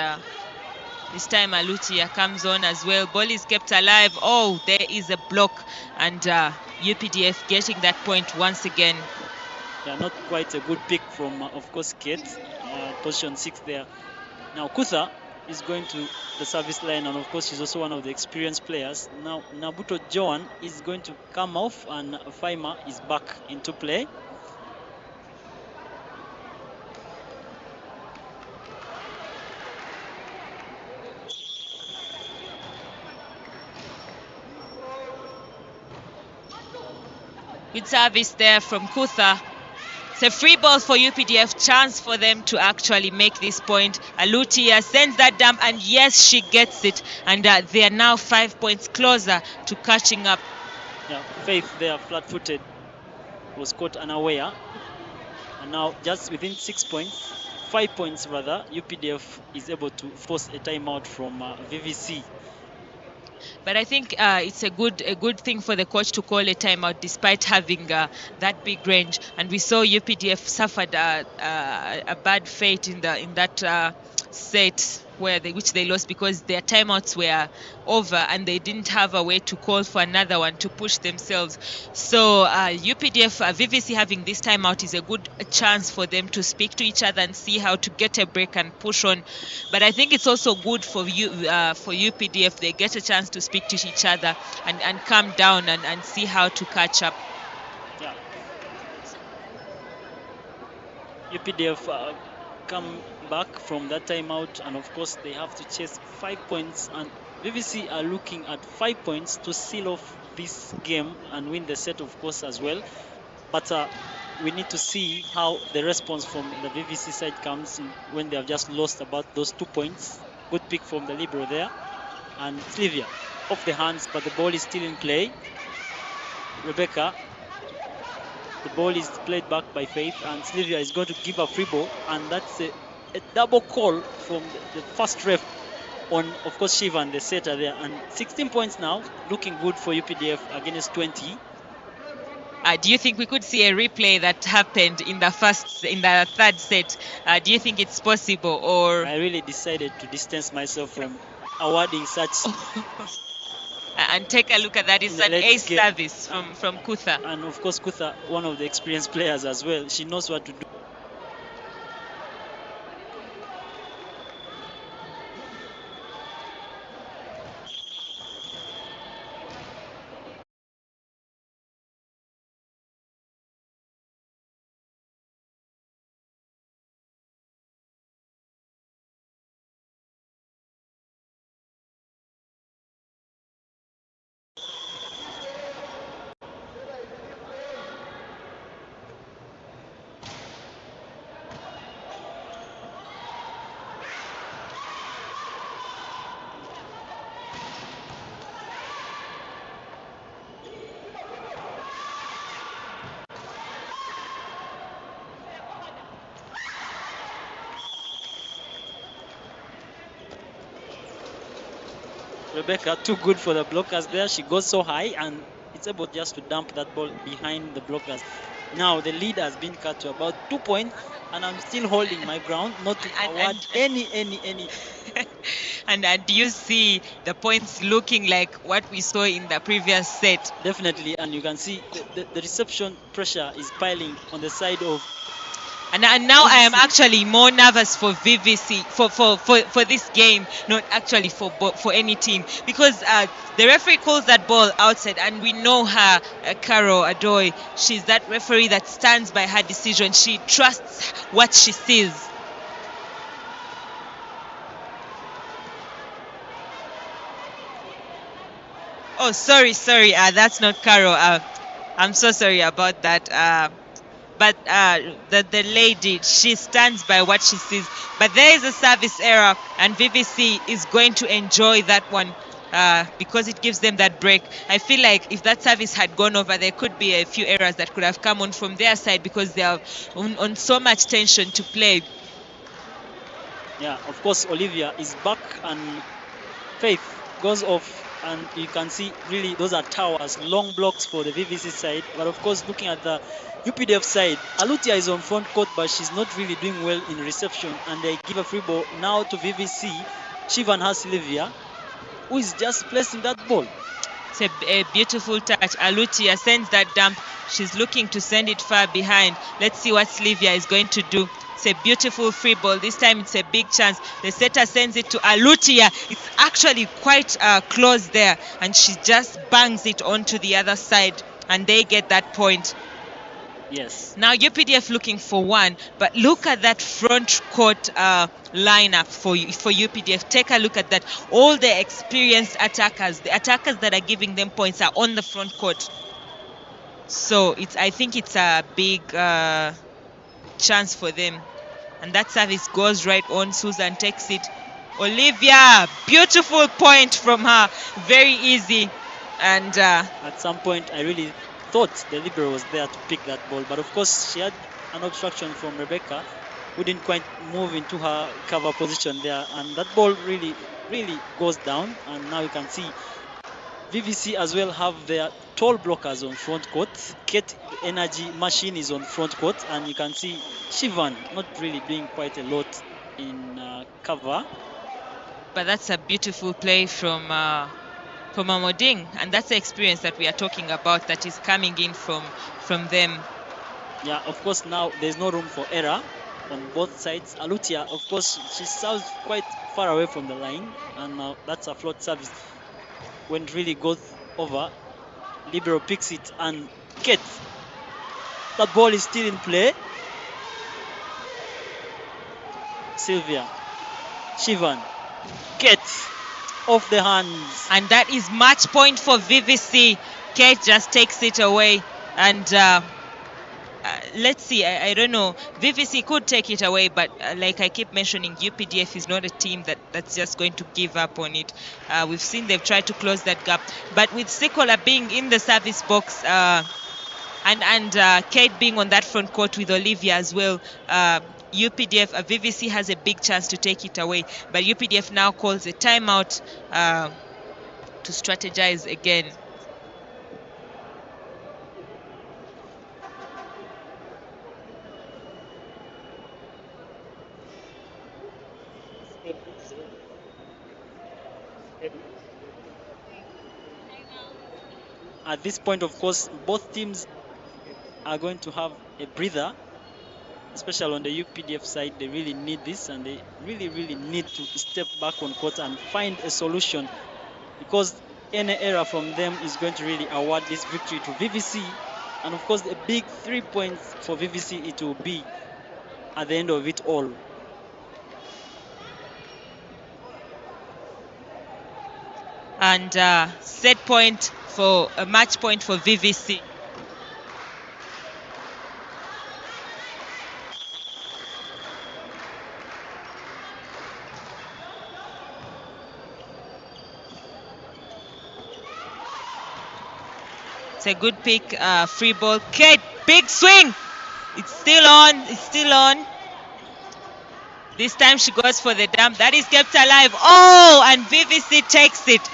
this time Alutia comes on as well. Ball is kept alive. Oh, there is a block, and UPDF getting that point once again. Yeah, not quite a good pick from, of course, Kate, position 6 there. Now Kutha is going to the service line, and of course she's also one of the experienced players. Now Nabuto Joan is going to come off, and Faima is back into play. Good service there from Kutha. It's a free ball for UPDF, chance for them to actually make this point. Alutia sends that dump, and yes, she gets it. And they are now 5 points closer to catching up. Yeah, Faith there, flat-footed, was caught unaware. And now just within 6 points, 5 points rather, UPDF is able to force a timeout from VVC. But I think it's a good thing for the coach to call a timeout despite having that big range. And we saw UPDF suffered a bad fate in that set which they lost because their timeouts were over and they didn't have a way to call for another one to push themselves. So UPDF, VVC having this timeout is a good chance for them to speak to each other and see how to get a break and push on. But I think it's also good for UPDF. They get a chance to speak to each other and calm down and see how to catch up. Yeah. UPDF come back from that timeout, and of course they have to chase 5 points, and VVC are looking at 5 points to seal off this game and win the set, of course, as well. But we need to see how the response from the VVC side comes in when they have just lost about those 2 points. Good pick from the libero there, and Slivia off the hands, but the ball is still in play. Rebecca, the ball is played back by Faith, and Slivia is going to give a free ball, and that's a double call from the first ref on, of course, Shivan, the setter there. And 16 points now, looking good for UPDF against 20. Do you think we could see a replay that happened in the third set? Do you think it's possible, or? I really decided to distance myself from awarding such. And take a look at that. It's an ace service from Kutha. And of course, Kutha, one of the experienced players as well. She knows what to do. Rebecca, too good for the blockers there. She goes so high and it's able just to dump that ball behind the blockers. Now the lead has been cut to about 2 points, and I'm still holding my ground, not to award any. And do you see the points looking like what we saw in the previous set? Definitely, and you can see the reception pressure is piling on the side of. And now I am actually more nervous for VVC for this game, not actually for any team, because the referee calls that ball outside, and we know her, Carol Adoy. She's that referee that stands by her decision. She trusts what she sees. Oh, sorry, that's not Carol. I'm so sorry about that. but the lady, she stands by what she sees. But there is a service error, and VVC is going to enjoy that one. Because it gives them that break. I feel like if that service had gone over, there could be a few errors that could have come on from their side because they are on so much tension to play. Yeah, of course, Olivia is back and Faith goes off, and you can see really those are towers, long blocks for the VVC side. But of course, looking at the UPDF side, Alutia is on front court, but she's not really doing well in reception, and they give a free ball now to VVC. Shivan has Sylvia, who is just placing that ball. It's a beautiful touch. Alutia sends that dump. She's looking to send it far behind. Let's see what Sylvia is going to do. It's a beautiful free ball. This time it's a big chance. The setter sends it to Alutia. It's actually quite close there, and she just bangs it onto the other side, and they get that point. Yes. Now UPDF looking for one, but look at that front court lineup for UPDF. Take a look at that. All the experienced attackers, the attackers that are giving them points, are on the front court. So I think it's a big chance for them. And that service goes right on. Susan takes it. Olivia, beautiful point from her. Very easy. And at some point, I really thought the libero was there to pick that ball, but of course she had an obstruction from Rebecca, who didn't quite move into her cover position there, and that ball really goes down. And now you can see VVC as well have their tall blockers on front court. Kate Energy Machine is on front court, and you can see Shivan not really doing quite a lot in cover. But that's a beautiful play from Amoding, and that's the experience that we are talking about that is coming in from them. Yeah, of course now there's no room for error on both sides. Alutia, of course, she serves quite far away from the line, and now that's a float service. When it really goes over, libero picks it and gets. That ball is still in play. Sylvia, Shivan, gets off the hands. And that is match point for VVC. Kate just takes it away. And let's see, I don't know. VVC could take it away, but like I keep mentioning, UPDF is not a team that's just going to give up on it. We've seen they've tried to close that gap. But with Sikola being in the service box and Kate being on that front court with Olivia as well, UPDF, VVC has a big chance to take it away, but UPDF now calls a timeout to strategize again. At this point, of course, both teams are going to have a breather, especially on the UPDF side. They really need this, and they really need to step back on court and find a solution, because any error from them is going to really award this victory to VVC. And of course, a big 3 points for VVC it will be at the end of it all. And set point for a match point for VVC. It's a good pick, free ball. Kate, big swing. It's still on. It's still on. This time she goes for the dump. That is kept alive. Oh, and VVC takes it.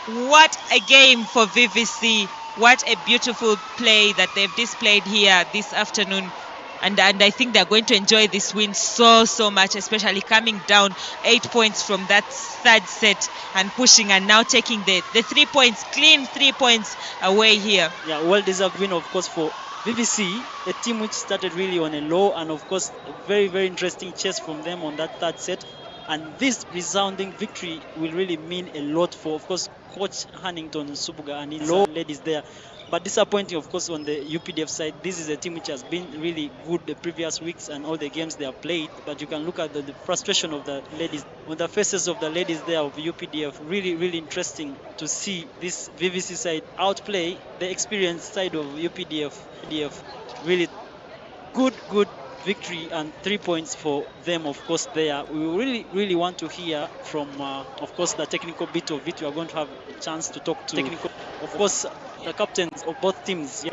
What a game for VVC. What a beautiful play that they've displayed here this afternoon. And I think they're going to enjoy this win so much, especially coming down 8 points from that third set and pushing, and now taking the 3 points, clean 3 points away here. Yeah, well-deserved win, of course, for VVC, a team which started really on a low, and of course a very interesting chase from them on that third set. And this resounding victory will really mean a lot for, of course, Coach Hannington Subuga and his ladies there. But disappointing, of course, on the UPDF side. This is a team which has been really good the previous weeks and all the games they have played. But you can look at the frustration of the ladies on the faces of the ladies there of UPDF. Really interesting to see this VVC side outplay the experienced side of UPDF. Really good victory and 3 points for them, of course. There we really want to hear from of course the technical bit of it. We are going to have a chance to talk to technical, of course, the captains of both teams.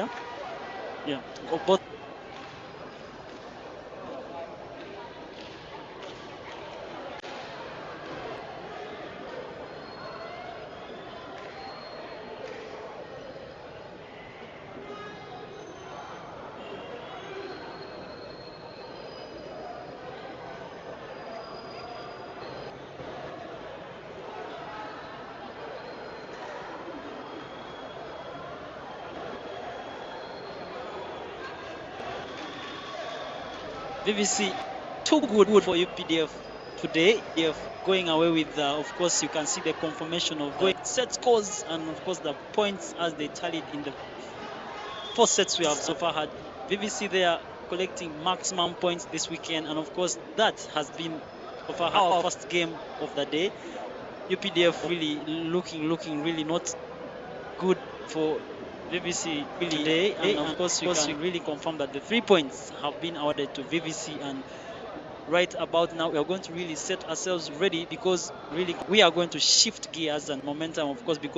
Yeah, of both. VVC too good for UPDF today. Going away with, of course, you can see the confirmation of going set scores and of course the points as they tallied in the 4 sets we have so far had. VVC there collecting maximum points this weekend, and of course that has been so far our first game of the day. UPDF really looking really not good for VVC today, and of course we can really confirm that the 3 points have been awarded to VVC. And right about now we are going to really set ourselves ready, because really we are going to shift gears and momentum, of course, because